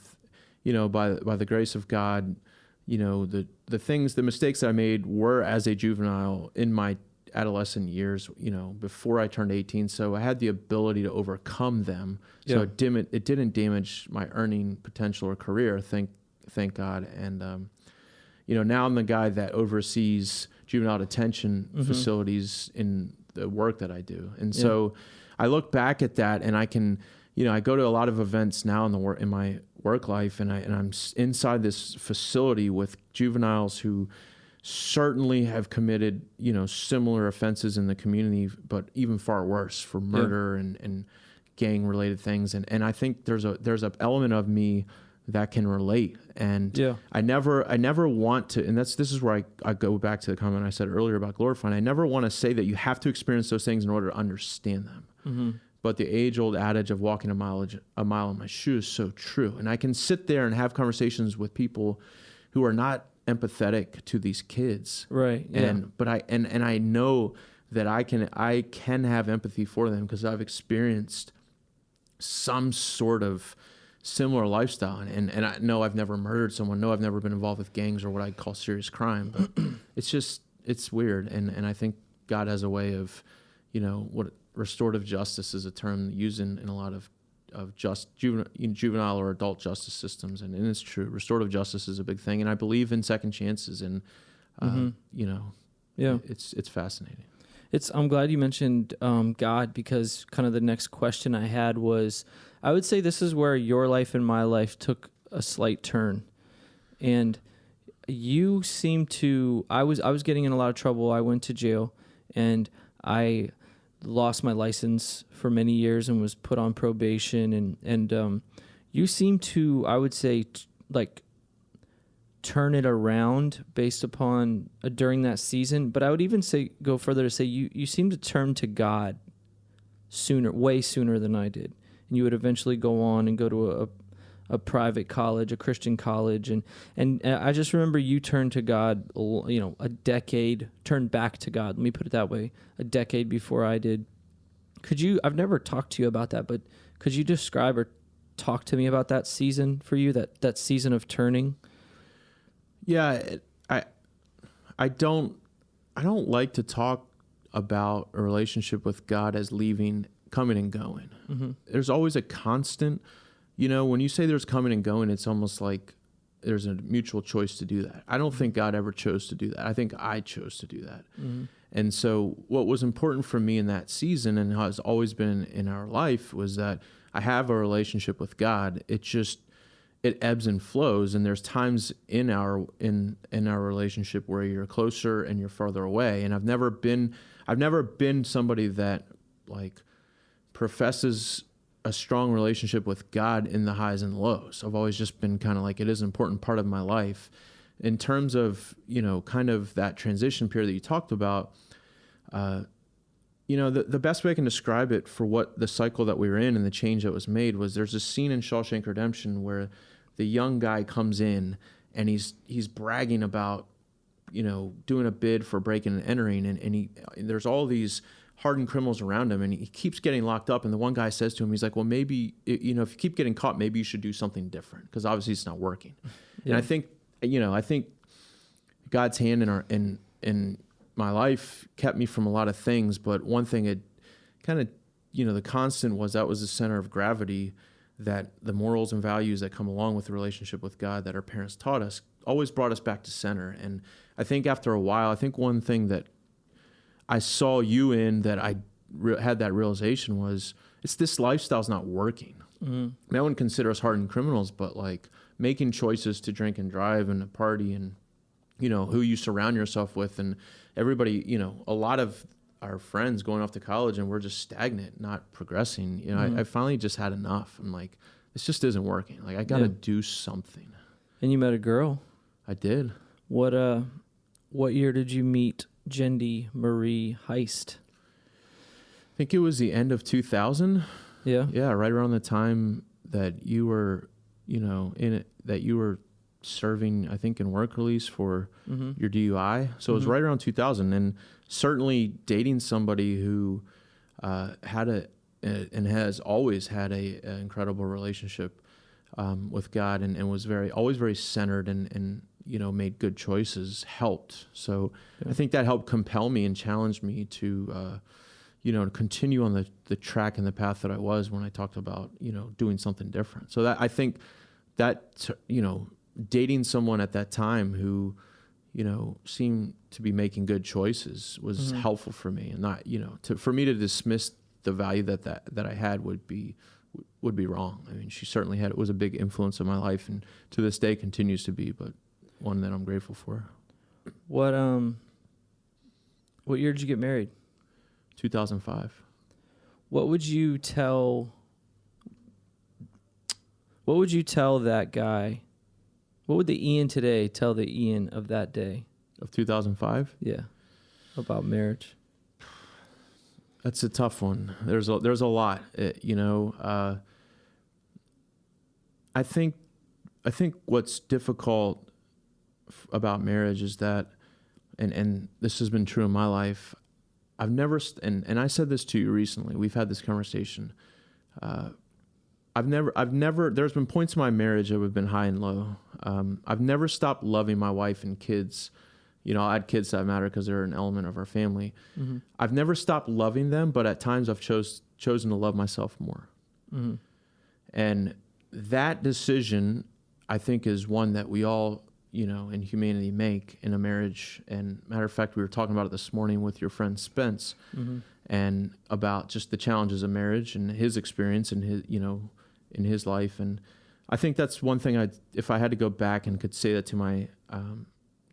[SPEAKER 2] by the grace of God, the mistakes that I made were as a juvenile in my adolescent years, before I turned 18. So I had the ability to overcome them. So it didn't damage my earning potential or career. Thank God. And, now I'm the guy that oversees juvenile detention facilities in the work that I do. And so I look back at that and I can, I go to a lot of events now in my work life and I'm inside this facility with juveniles who certainly have committed, similar offenses in the community, but even far worse for murder and gang related things. And I think there's a element of me that can relate. And I never want to, and this is where I go back to the comment I said earlier about glorifying. I never want to say that you have to experience those things in order to understand them. Mm-hmm. But the age-old adage of walking a mile in my shoes is so true. And I can sit there and have conversations with people who are not empathetic to these kids,
[SPEAKER 1] right?
[SPEAKER 2] But I know that I can have empathy for them because I've experienced some sort of similar lifestyle, and I know I've never murdered someone, no, I've never been involved with gangs or what I'd call serious crime, but it's weird, and I think God has a way of, what restorative justice is a term used in a lot of juvenile or adult justice systems, and it's true. Restorative justice is a big thing, and I believe in second chances, and it's fascinating.
[SPEAKER 1] I'm glad you mentioned God, because kind of the next question I had was, I would say this is where your life and my life took a slight turn, and you seem to. I was getting in a lot of trouble. I went to jail, and I lost my license for many years and was put on probation, and you seem to, I would say, turn it around based upon during that season. But I would even go further to say you seem to turn to God way sooner than I did, and you would eventually go on and go to a private college, a Christian college, and I just remember you turned to God, turned back to God, let me put it that way, a decade before I did. I've never talked to you about that, but could you describe or talk to me about that season for you, that season of turning?
[SPEAKER 2] Yeah, I don't like to talk about a relationship with God as leaving, coming and going. Mm-hmm. There's always a constant, when you say there's coming and going, it's almost like there's a mutual choice to do that. I don't think God ever chose to do that. I think I chose to do that.
[SPEAKER 1] Mm-hmm.
[SPEAKER 2] And so what was important for me in that season, and has always been in our life, was that I have a relationship with God. It ebbs and flows, and there's times in our relationship where you're closer and you're farther away. And I've never been somebody that like professes a strong relationship with God in the highs and lows. I've always just been kind of like, it is an important part of my life. In terms of, kind of that transition period that you talked about, the best way I can describe it for what the cycle that we were in and the change that was made was, there's a scene in Shawshank Redemption where the young guy comes in and he's bragging about, doing a bid for breaking and entering. And there's all these hardened criminals around him, and he keeps getting locked up. And the one guy says to him, he's like, well, maybe, if you keep getting caught, maybe you should do something different, because obviously it's not working. Yeah. And I think God's hand in my life kept me from a lot of things, but one thing it kind of, the constant was, that was the center of gravity, that the morals and values that come along with the relationship with God that our parents taught us always brought us back to center. And I think after a while, one thing that I saw you in, that I had that realization, was it's this lifestyle's not working. Mm-hmm. I wouldn't consider us hardened criminals, but like making choices to drink and drive and to party, and who you surround yourself with, and everybody, a lot of our friends going off to college, and we're just stagnant, not progressing. Mm-hmm. I finally just had enough. I'm like, this just isn't working. Like, I got to do something.
[SPEAKER 1] And you met a girl.
[SPEAKER 2] I did.
[SPEAKER 1] What year did you meet Jendi Marie Heist?
[SPEAKER 2] I think it was the end of 2000.
[SPEAKER 1] Yeah.
[SPEAKER 2] Yeah, right around the time that you were, that you were serving, I think, in work release for your DUI. So it was right around 2000, and certainly dating somebody who had and has always had an incredible relationship with God, and was always very centered and made good choices, helped. So I think that helped compel me and challenge me to to continue on the track and the path that I was when I talked about doing something different. So that, I think that dating someone at that time who seemed to be making good choices was helpful for me, and not for me to dismiss the value that I had would be wrong. I mean, she certainly was a big influence in my life, and to this day continues to be, but one that I'm grateful for.
[SPEAKER 1] What year did you get married?
[SPEAKER 2] 2005.
[SPEAKER 1] What would you tell that guy? What would the Ian today tell the Ian of that day?
[SPEAKER 2] Of 2005?
[SPEAKER 1] Yeah. About marriage.
[SPEAKER 2] That's a tough one. There's a lot, I think what's difficult about marriage is that, and this has been true in my life, I've never, and I said this to you recently, we've had this conversation, I've never, there's been points in my marriage that have been high and low. I've never stopped loving my wife and kids. I had kids that matter because they're an element of our family. Mm-hmm. I've never stopped loving them, but at times I've chosen to love myself more. Mm-hmm. And that decision, I think, is one that we all, in humanity make in a marriage. And matter of fact, we were talking about it this morning with your friend Spence, and about just the challenges of marriage and his experience and his, in his life. And I think that's one thing if I had to go back and could say that to my,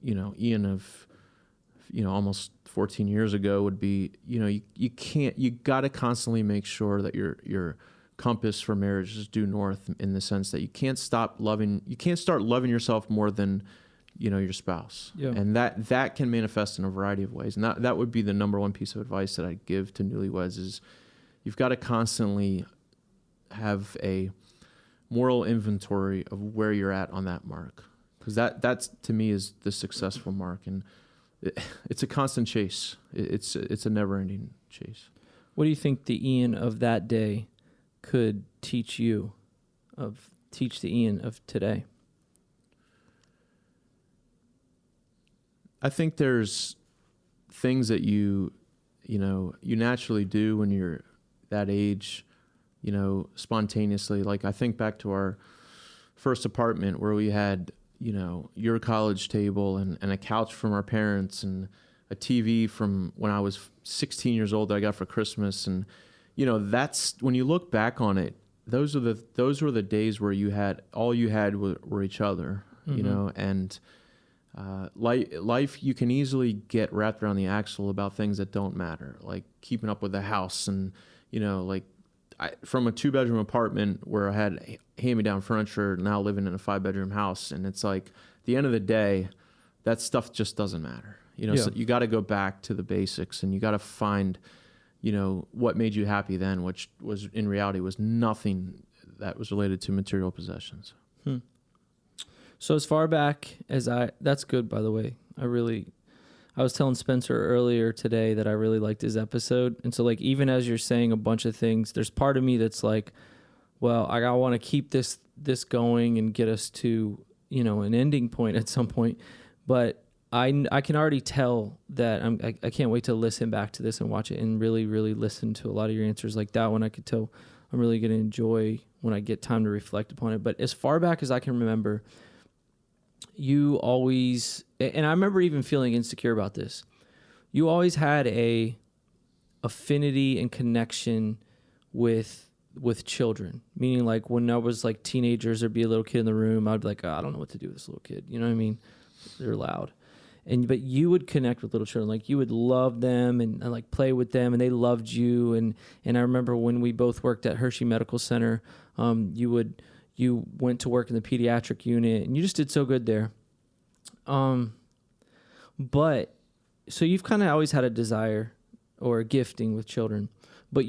[SPEAKER 2] Ian of, almost 14 years ago, would be, you got to constantly make sure that your compass for marriage is due north, in the sense that you can't start loving yourself more than, your spouse. Yeah. And that can manifest in a variety of ways. And that would be the number one piece of advice that I'd give to newlyweds is you've got to constantly have a moral inventory of where you're at on that mark. Because that's to me is the successful mark. And it's a constant chase. It's a never-ending chase.
[SPEAKER 1] What do you think the Ian of that day could teach the Ian of today?
[SPEAKER 2] I think there's things that you naturally do when you're that age, spontaneously. Like I think back to our first apartment where we had, your college table and a couch from our parents and a TV from when I was 16 years old that I got for Christmas. And, that's when you look back on it, those were the days where all you had were each other, and life, you can easily get wrapped around the axle about things that don't matter, like keeping up with the house and, from a 2-bedroom apartment where I had hand-me-down furniture, now living in a 5-bedroom house. And it's like, at the end of the day, that stuff just doesn't matter. So you got to go back to the basics, and you got to find, what made you happy then, which was in reality was nothing that was related to material possessions.
[SPEAKER 1] So as far back as that's good, by the way. I was telling Spencer earlier today that I really liked his episode. And so like, even as you're saying a bunch of things, there's part of me that's like, well, I want to keep this going and get us to, an ending point at some point. But I can already tell that I can't wait to listen back to this and watch it and really, really listen to a lot of your answers. Like that one, I could tell I'm really going to enjoy when I get time to reflect upon it. But as far back as I can remember, you always, and I remember even feeling insecure about this, you always had a affinity and connection with children. Meaning like when I was like teenagers, there'd be a little kid in the room, I'd be like, I don't know what to do with this little kid. You know what I mean? They're loud. But you would connect with little children. Like you would love them and like play with them, and they loved you. And I remember when we both worked at Hershey Medical Center, you went to work in the pediatric unit, and you just did so good there. But so you've kind of always had a desire or a gifting with children, but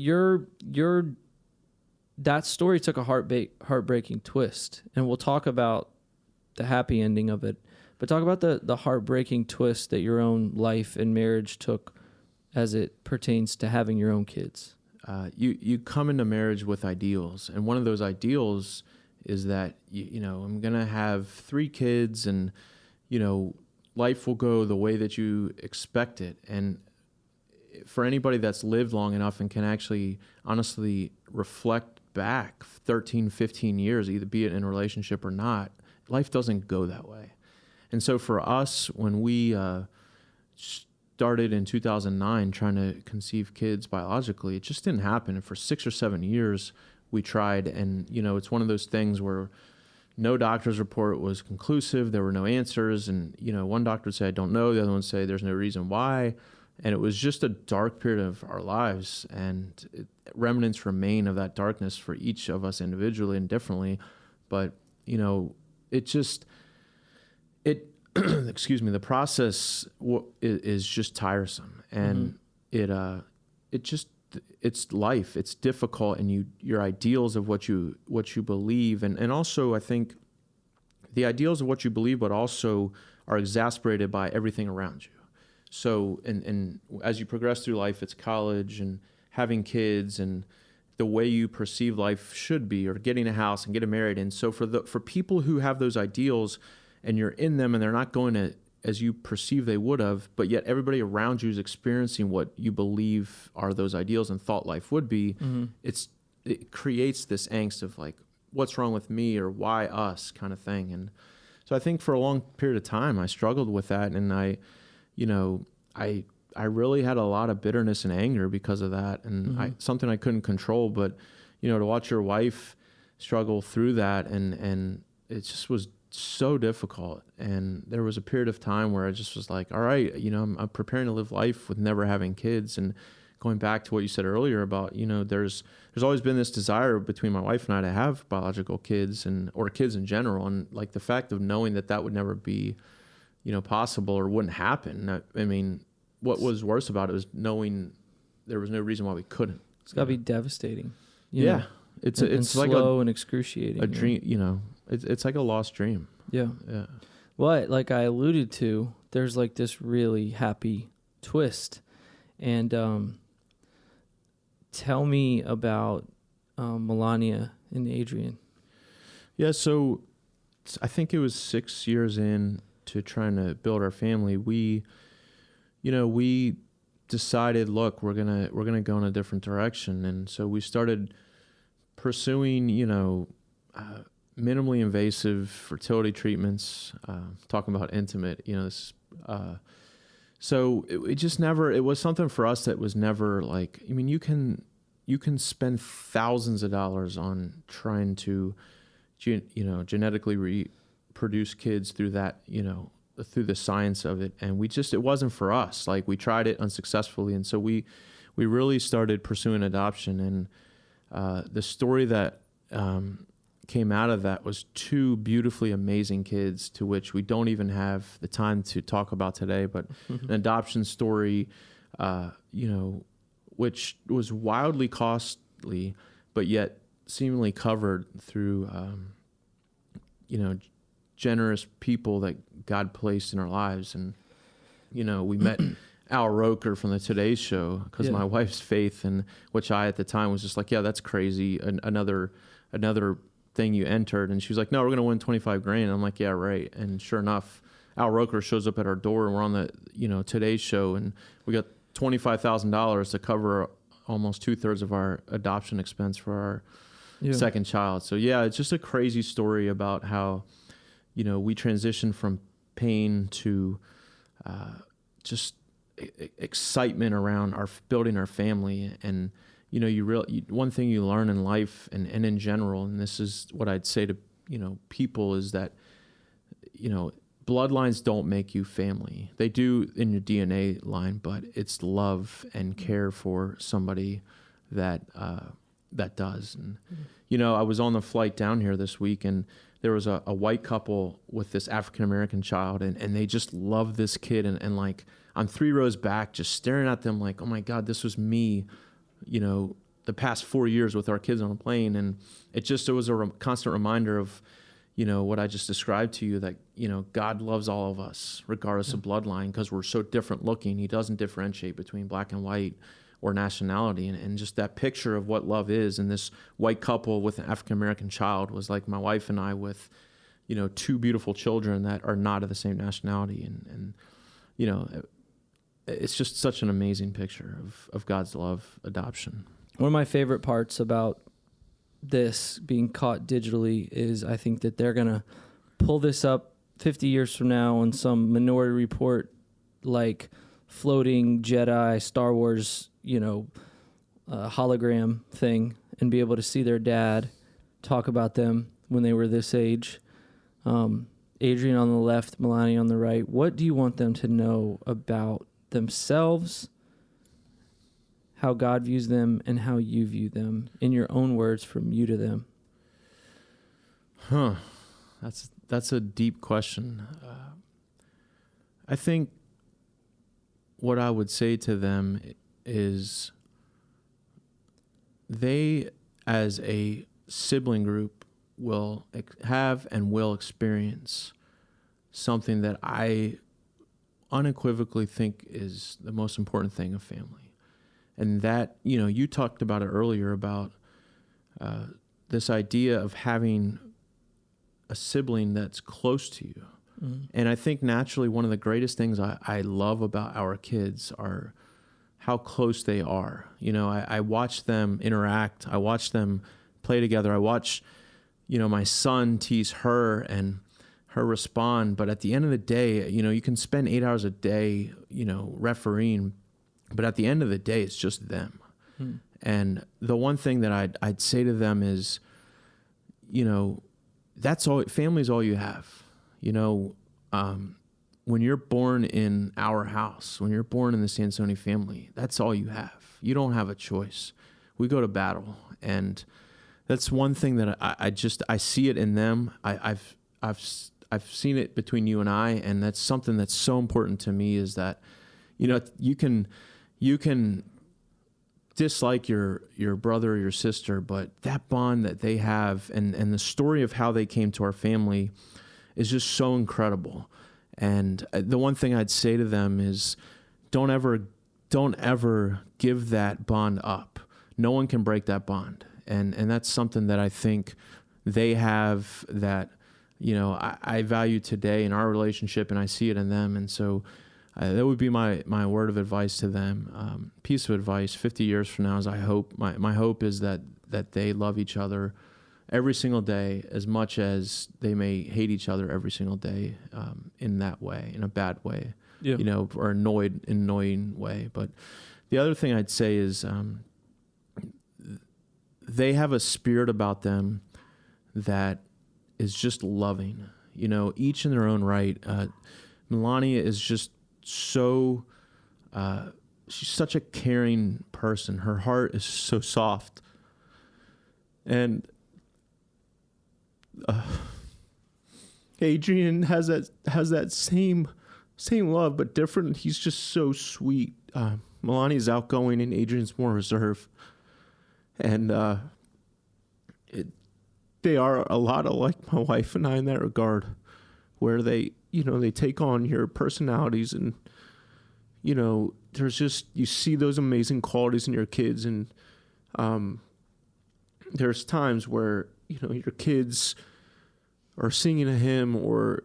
[SPEAKER 1] that story took a heartbreaking twist, and we'll talk about the happy ending of it, but talk about the heartbreaking twist that your own life and marriage took as it pertains to having your own kids.
[SPEAKER 2] You come into marriage with ideals, and one of those ideals is that, I'm going to have 3 kids and, life will go the way that you expect it. And for anybody that's lived long enough and can actually honestly reflect back 13, 15 years, either be it in a relationship or not, life doesn't go that way. And so for us, when we started in 2009 trying to conceive kids biologically, it just didn't happen. And for 6 or 7 years, we tried, and it's one of those things where no doctor's report was conclusive. There were no answers, and one doctor would say, I don't know. The other one would say, there's no reason why. And it was just a dark period of our lives, and remnants remain of that darkness for each of us individually and differently. But excuse me, the process is just tiresome, and it's life. It's difficult, and your ideals of what you believe, and also I think the ideals of what you believe, but also are exasperated by everything around you. So, and as you progress through life, it's college and having kids and the way you perceive life should be, or getting a house and getting married. And so for people who have those ideals and you're in them and they're not going as you perceive they would have, but yet everybody around you is experiencing what you believe are those ideals and thought life would be, it creates this angst of like, what's wrong with me, or why us, kind of thing. And so I think for a long period of time, I struggled with that. And I really had a lot of bitterness and anger because of that. And something I couldn't control, but, to watch your wife struggle through that, and it just was so difficult. And there was a period of time where I just was like, all right, I'm preparing to live life with never having kids. And going back to what you said earlier about, there's always been this desire between my wife and I to have biological kids or kids in general. And like the fact of knowing that would never be, possible or wouldn't happen. I mean, what was worse about it was knowing there was no reason why we couldn't.
[SPEAKER 1] It's got to be devastating.
[SPEAKER 2] Yeah.
[SPEAKER 1] It's
[SPEAKER 2] like
[SPEAKER 1] slow and excruciating.
[SPEAKER 2] A dream, it's like a lost dream.
[SPEAKER 1] Yeah.
[SPEAKER 2] Yeah.
[SPEAKER 1] Well, like I alluded to, there's like this really happy twist. And tell me about Melania and Adrian.
[SPEAKER 2] Yeah, so I think it was 6 years in to trying to build our family. We decided, look, we're gonna go in a different direction. And so we started pursuing, minimally invasive fertility treatments, talking about intimate, so it just never, it was something for us that was never like, I mean, you can spend thousands of dollars on trying to, genetically reproduce kids through that, through the science of it. And it wasn't for us. Like, we tried it unsuccessfully. And so we really started pursuing adoption. And the story that came out of that was two beautifully amazing kids, to which we don't even have the time to talk about today, but an adoption story, which was wildly costly, but yet seemingly covered through, generous people that God placed in our lives. And, we met Al Roker from the Today Show because my wife's faith, and which I at the time was just like, yeah, that's crazy. Another thing you entered. And she was like, no, we're going to win 25 grand. I'm like, yeah, right. And sure enough, Al Roker shows up at our door, and we're on the, Today Show, and we got $25,000 to cover almost 2/3 of our adoption expense for our second child. So yeah, it's just a crazy story about how, we transitioned from pain to just excitement around building our family. And one thing you learn in life and in general, and this is what I'd say to people, is that bloodlines don't make you family. They do in your DNA line, but it's love and care for somebody that does. And I was on the flight down here this week, and there was a white couple with this African American child, and they just love this kid, and like, I'm 3 rows back just staring at them like, oh my God, this was me, the past 4 years with our kids on a plane. And it was a constant reminder of, what I just described to you, that, God loves all of us regardless of bloodline, because we're so different looking. He doesn't differentiate between black and white or nationality. And just that picture of what love is. And this white couple with an African-American child was like my wife and I with, 2 beautiful children that are not of the same nationality. And it's just such an amazing picture of God's love, adoption.
[SPEAKER 1] One of my favorite parts about this being caught digitally is I think that they're going to pull this up 50 years from now on some Minority Report, like floating Jedi Star Wars, hologram thing, and be able to see their dad talk about them when they were this age. Adrian on the left, Melania on the right. What do you want them to know about themselves, how God views them, and how you view them, in your own words, from you to them?
[SPEAKER 2] That's a deep question. I think what I would say to them is, they, as a sibling group, will have and will experience something that I unequivocally think is the most important thing of family. And that, you talked about it earlier about this idea of having a sibling that's close to you. Mm-hmm. And I think naturally one of the greatest things I love about our kids are how close they are. I watch them interact. I watch them play together. I watch, my son tease her and her respond. But at the end of the day, you can spend 8 hours a day, refereeing, but at the end of the day, it's just them. Hmm. And the one thing that I'd say to them is, that's all. Family's all you have. When you're born in our house, when you're born in the Sansoni family, that's all you have. You don't have a choice. We go to battle, and that's one thing that I see it in them. I've seen it between you and I, and that's something that's so important to me, is that, you can dislike your brother or your sister, but that bond that they have and the story of how they came to our family is just so incredible. And the one thing I'd say to them is, don't ever give that bond up. No one can break that bond. And that's something that I think they have that, I value today in our relationship, and I see it in them. And so that would be my word of advice to them. Piece of advice 50 years from now is, I hope, my hope is that that they love each other every single day as much as they may hate each other every single day, in that way, in a bad way, or annoying way. But the other thing I'd say is they have a spirit about them that is just loving, each in their own right. Melania is just so, she's such a caring person. Her heart is so soft. And Adrian has that same love, but different. He's just so sweet. Melania's outgoing and Adrian's more reserved. And they are a lot like my wife and I in that regard, where they take on your personalities, and there's just, you see those amazing qualities in your kids, and there's times where your kids are singing a hymn, or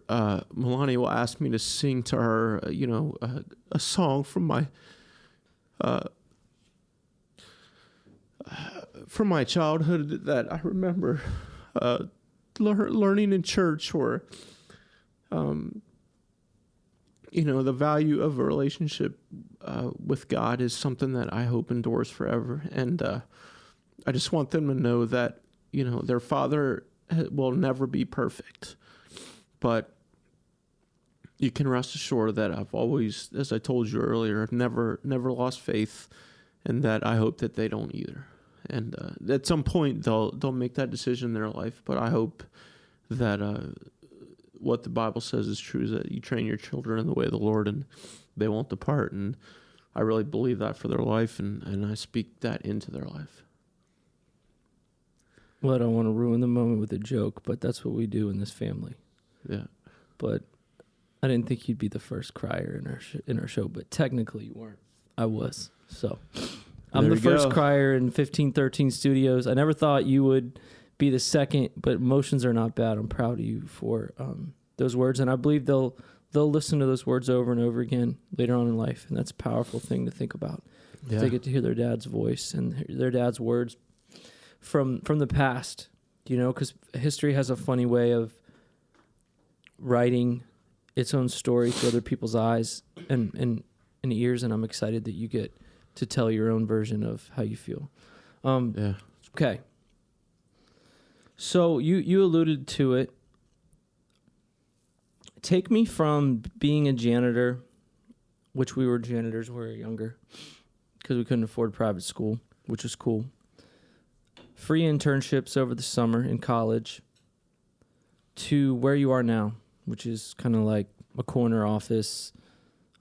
[SPEAKER 2] Melania will ask me to sing to her a song from my childhood that I remember learning in church, or the value of a relationship with God is something that I hope endures forever. And I just want them to know that their father will never be perfect, but you can rest assured that I've always, as I told you earlier, I've never lost faith, and that I hope that they don't either. And at some point they'll make that decision in their life, but I hope that what the Bible says is true, is that you train your children in the way of the Lord and they won't depart. And I really believe that for their life, and I speak that into their life.
[SPEAKER 1] Well, I don't want to ruin the moment with a joke, but that's what we do in this family.
[SPEAKER 2] Yeah.
[SPEAKER 1] But I didn't think you'd be the first crier in our show, but technically you weren't. I was. So I'm the first crier in 1513 Studios. I never thought you would be the second, but emotions are not bad. I'm proud of you for those words, and I believe they'll listen to those words over and over again later on in life, and that's a powerful thing to think about. Yeah. They get to hear their dad's voice and their dad's words from the past, because history has a funny way of writing its own story through other people's eyes and ears, and I'm excited that you get to tell your own version of how you feel.
[SPEAKER 2] Yeah.
[SPEAKER 1] Okay. So you alluded to it. Take me from being a janitor, which we were janitors when we were younger, because we couldn't afford private school, which was cool. Free internships over the summer in college, to where you are now, which is kind of like a corner office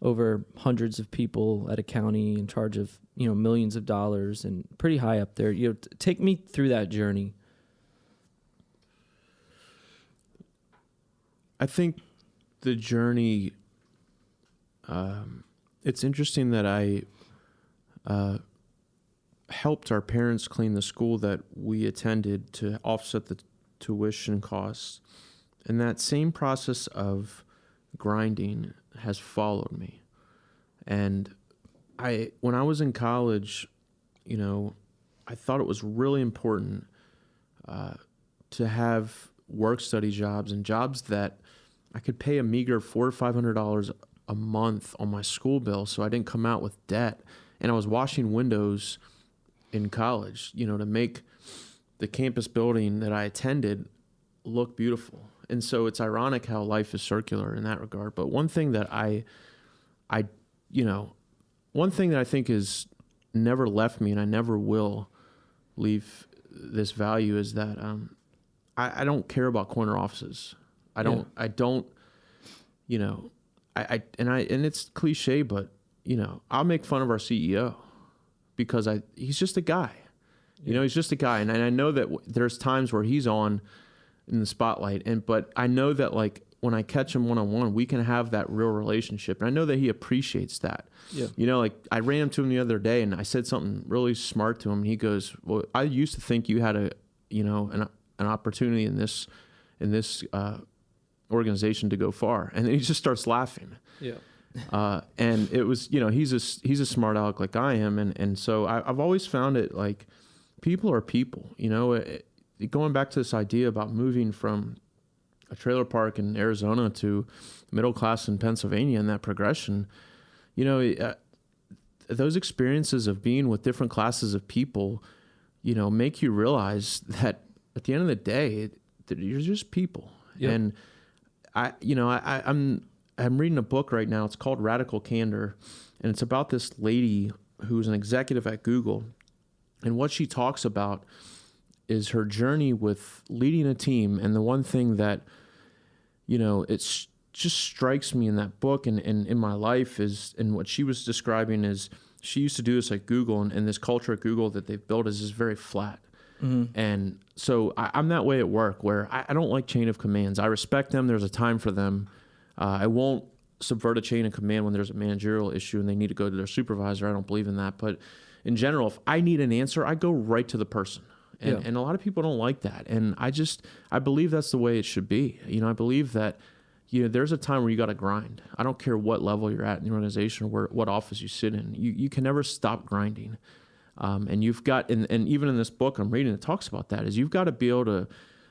[SPEAKER 1] over hundreds of people at a county in charge of, millions of dollars, and pretty high up there. Take me through that journey.
[SPEAKER 2] I think the journey, it's interesting that I helped our parents clean the school that we attended to offset the tuition costs. And that same process of grinding has followed me. And when I was in college, I thought it was really important to have work-study jobs, and jobs that I could pay a meager $400 or $500 a month on my school bill, so I didn't come out with debt. And I was washing windows in college, to make the campus building that I attended look beautiful. And so it's ironic how life is circular in that regard. But one thing that one thing that I think is never left me, and I never will leave this value, is that I don't care about corner offices. And it's cliche, but I'll make fun of our CEO because he's just a guy. He's just a guy, and I know that there's times where he's on in the spotlight, but I know that when I catch him one-on-one, we can have that real relationship, and I know that he appreciates that. Yeah. I ran into him the other day, and I said something really smart to him, and he goes, "Well, I used to think you had an opportunity in this organization to go far," and then he just starts laughing. Yeah. And it was, he's a smart aleck like I am, and so I've always found it people are people, going back to this idea about moving from a trailer park in Arizona to middle class in Pennsylvania and that progression, those experiences of being with different classes of people, make you realize that at the end of the day, that you're just people. Yep. And I'm reading a book right now. It's called Radical Candor, and it's about this lady who's an executive at Google. And what she talks about is her journey with leading a team. And the one thing that, it's just strikes me in that book and in my life is, and what she was describing is, she used to do this at Google, and this culture at Google that they've built is just very flat. Mm-hmm. And so I'm that way at work, where I don't like chain of commands. I respect them. There's a time for them. I won't subvert a chain of command when there's a managerial issue and they need to go to their supervisor. I don't believe in that. But in general, if I need an answer, I go right to the person. And a lot of people don't like that. And I believe that's the way it should be. I believe that, there's a time where you got to grind. I don't care what level you're at in the organization or what office you sit in. You can never stop grinding. And you've got, and even in this book I'm reading, it talks about that, is you've got to be able to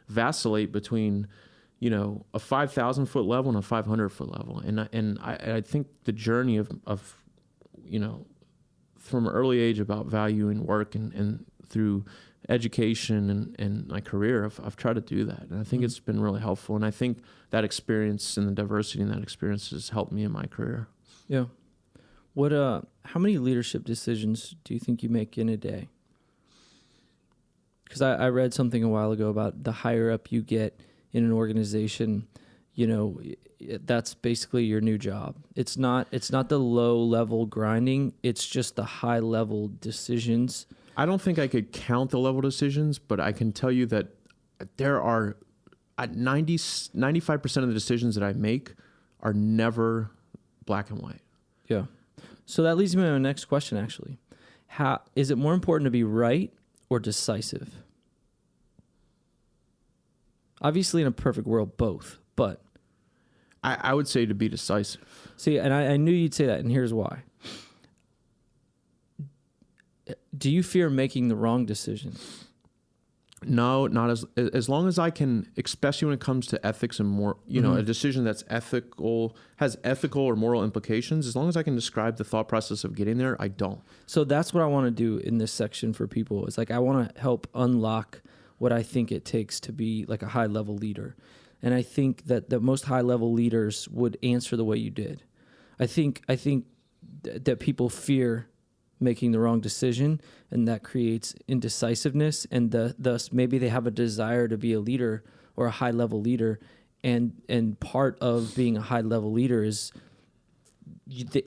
[SPEAKER 2] vacillate between, a 5,000 foot level and a 500 foot level. And I think the journey of from an early age about valuing work and through education and my career, I've tried to do that. And I think it's been really helpful. And I think that experience and the diversity in that experience has helped me in my career.
[SPEAKER 1] Yeah. How many leadership decisions do you think you make in a day? Because I read something a while ago about the higher up you get in an organization, that's basically your new job. It's not the low level grinding. It's just the high level decisions.
[SPEAKER 2] I don't think I could count the level decisions, but I can tell you that there are 95% of the decisions that I make are never black and white.
[SPEAKER 1] Yeah. So that leads me to my next question, actually. How is it more important to be right or decisive? Obviously, in a perfect world, both, but...
[SPEAKER 2] I would say to be decisive.
[SPEAKER 1] See, and I knew you'd say that, and here's why. Do you fear making the wrong decision?
[SPEAKER 2] No, not as long as I can, especially when it comes to ethics and more, a decision that's ethical, has ethical or moral implications, as long as I can describe the thought process of getting there, I don't.
[SPEAKER 1] So that's what I want to do in this section for people. It's like, I want to help unlock what I think it takes to be like a high level leader. And I think that the most high level leaders would answer the way you did. I think that people fear making the wrong decision, and that creates indecisiveness, and thus maybe they have a desire to be a leader or a high level leader, and part of being a high level leader is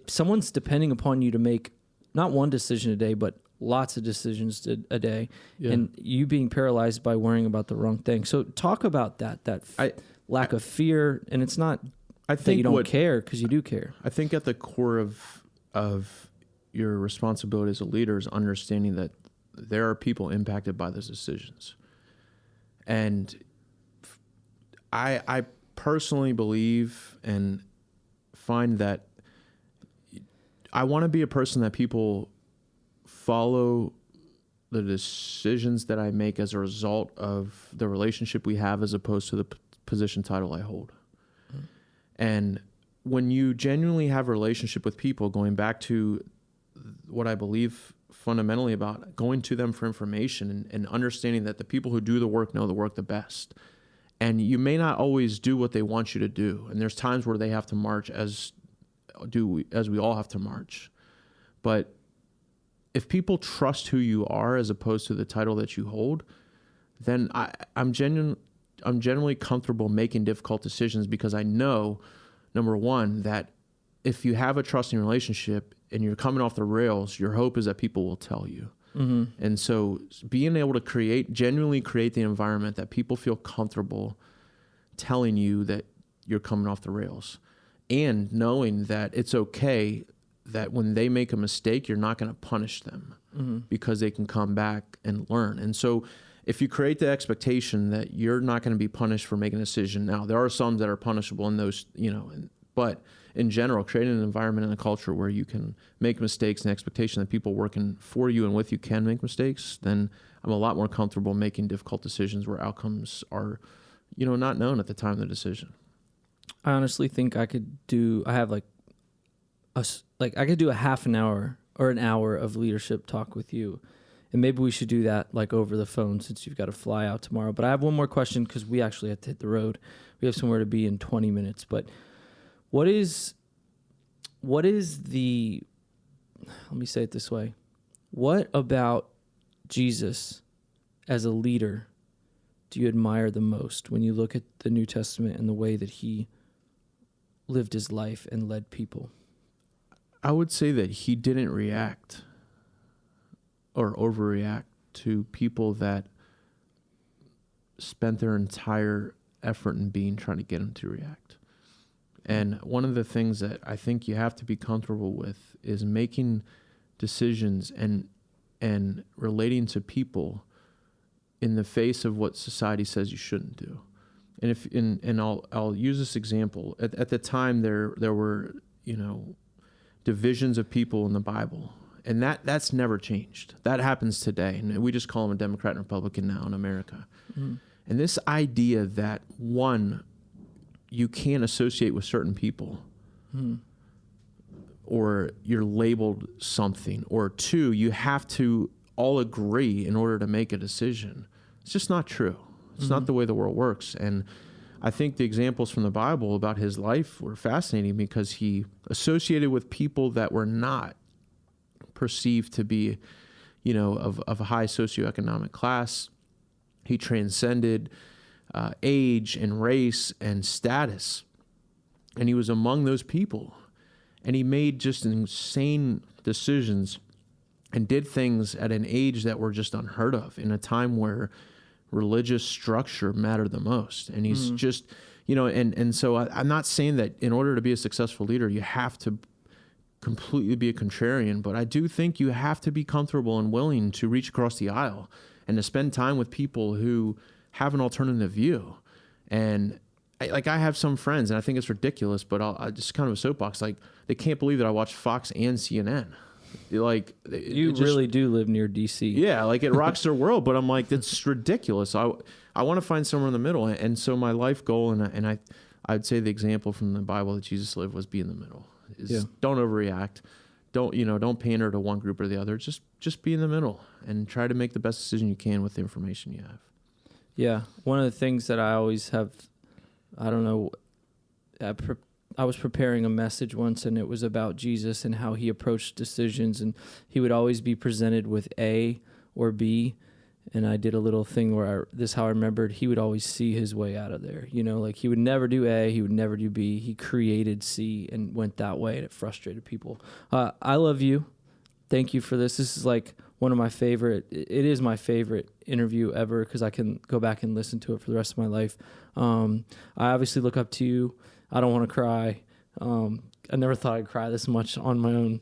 [SPEAKER 1] someone's depending upon you to make not one decision a day but lots of decisions a day, and you being paralyzed by worrying about the wrong thing. So talk about that lack of fear, and it's not that you don't care, because you do care.
[SPEAKER 2] I think at the core of your responsibility as a leader is understanding that there are people impacted by those decisions. And I personally believe and find that I want to be a person that people follow the decisions that I make as a result of the relationship we have as opposed to the position title I hold. Mm-hmm. And when you genuinely have a relationship with people, going back to what I believe fundamentally about going to them for information and understanding that the people who do the work know the work the best. And you may not always do what they want you to do. And there's times where they have to march as we all have to march. But if people trust who you are as opposed to the title that you hold, then I'm generally comfortable making difficult decisions, because I know, number one, that if you have a trusting relationship and you're coming off the rails, your hope is that people will tell you. Mm-hmm. And so being able to genuinely create the environment that people feel comfortable telling you that you're coming off the rails, and knowing that it's okay that when they make a mistake, you're not going to punish them, mm-hmm. because they can come back and learn. And so if you create the expectation that you're not going to be punished for making a decision, now there are some that are punishable in those, but in general, creating an environment and a culture where you can make mistakes and expectation that people working for you and with you can make mistakes, then I'm a lot more comfortable making difficult decisions where outcomes are, not known at the time of the decision.
[SPEAKER 1] I honestly think I could do I could do a half an hour or an hour of leadership talk with you. And maybe we should do that like over the phone since you've got to fly out tomorrow. But I have one more question because we actually have to hit the road. We have somewhere to be in 20 minutes. But what is the, let me say it this way. What about Jesus as a leader do you admire the most when you look at the New Testament and the way that he lived his life and led people?
[SPEAKER 2] I would say that he didn't react or overreact to people that spent their entire effort and being trying to get him to react. And one of the things that I think you have to be comfortable with is making decisions and relating to people in the face of what society says you shouldn't do. And I'll use this example. At the time there were, divisions of people in the Bible. And that's never changed. That happens today. And we just call them a Democrat and Republican now in America. Mm-hmm. And this idea that, one, you can't associate with certain people, or you're labeled something, or two, you have to all agree in order to make a decision. It's just not true. It's not the way the world works. And I think the examples from the Bible about his life were fascinating because he associated with people that were not perceived to be, of a high socioeconomic class. He transcended age and race and status. And he was among those people. And he made just insane decisions and did things at an age that were just unheard of in a time where religious structure mattered the most. And he's just, and so I'm not saying that in order to be a successful leader, you have to completely be a contrarian, but I do think you have to be comfortable and willing to reach across the aisle and to spend time with people who have an alternative view. And I have some friends, and I think it's ridiculous, but I just kind of a soapbox, like they can't believe that I watch Fox and CNN. You
[SPEAKER 1] really do live near DC.
[SPEAKER 2] Yeah, like it rocks their world, but I'm like, that's ridiculous. I want to find somewhere in the middle. And so my life goal, and I'd say the example from the Bible that Jesus lived was be in the middle. Don't overreact. Don't pander to one group or the other. Just be in the middle and try to make the best decision you can with the information you have.
[SPEAKER 1] Yeah. One of the things that I always have, I don't know, I was preparing a message once, and it was about Jesus and how he approached decisions, and he would always be presented with A or B. And I did a little thing where this is how I remembered, he would always see his way out of there. Like he would never do A, he would never do B. He created C and went that way, and it frustrated people. I love you. Thank you for this. This is like one of my favorite, it is my favorite interview ever because I can go back and listen to it for the rest of my life. I obviously look up to you. I don't want to cry. I never thought I'd cry this much on my own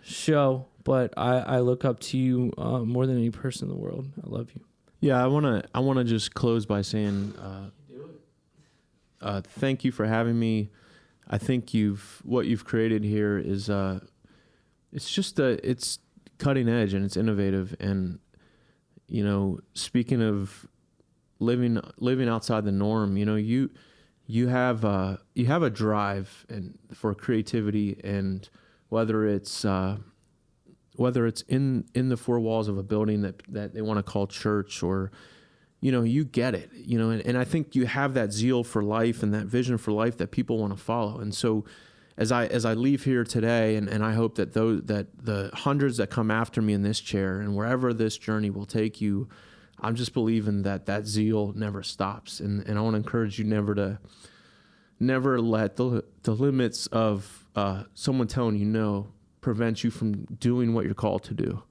[SPEAKER 1] show, but I look up to you more than any person in the world. I love you.
[SPEAKER 2] Yeah, I wanna just close by saying thank you for having me. I think what you've created here is it's cutting edge and it's innovative, and speaking of living outside the norm, you have a drive and for creativity, and whether it's in the four walls of a building that they want to call church, or you get it, and I think you have that zeal for life and that vision for life that people want to follow. And so as I leave here today, and I hope that the hundreds that come after me in this chair and wherever this journey will take you, I'm just believing that zeal never stops. And I want to encourage you never let the limits of someone telling you prevent you from doing what you're called to do.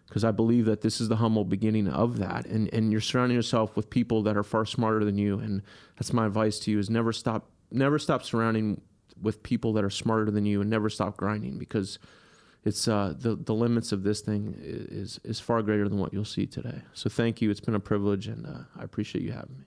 [SPEAKER 2] Because I believe that this is the humble beginning of that. And you're surrounding yourself with people that are far smarter than you. And that's my advice to you, is never stop surrounding with people that are smarter than you, and never stop grinding, because it's the limits of this thing is far greater than what you'll see today. So thank you. It's been a privilege, and I appreciate you having me.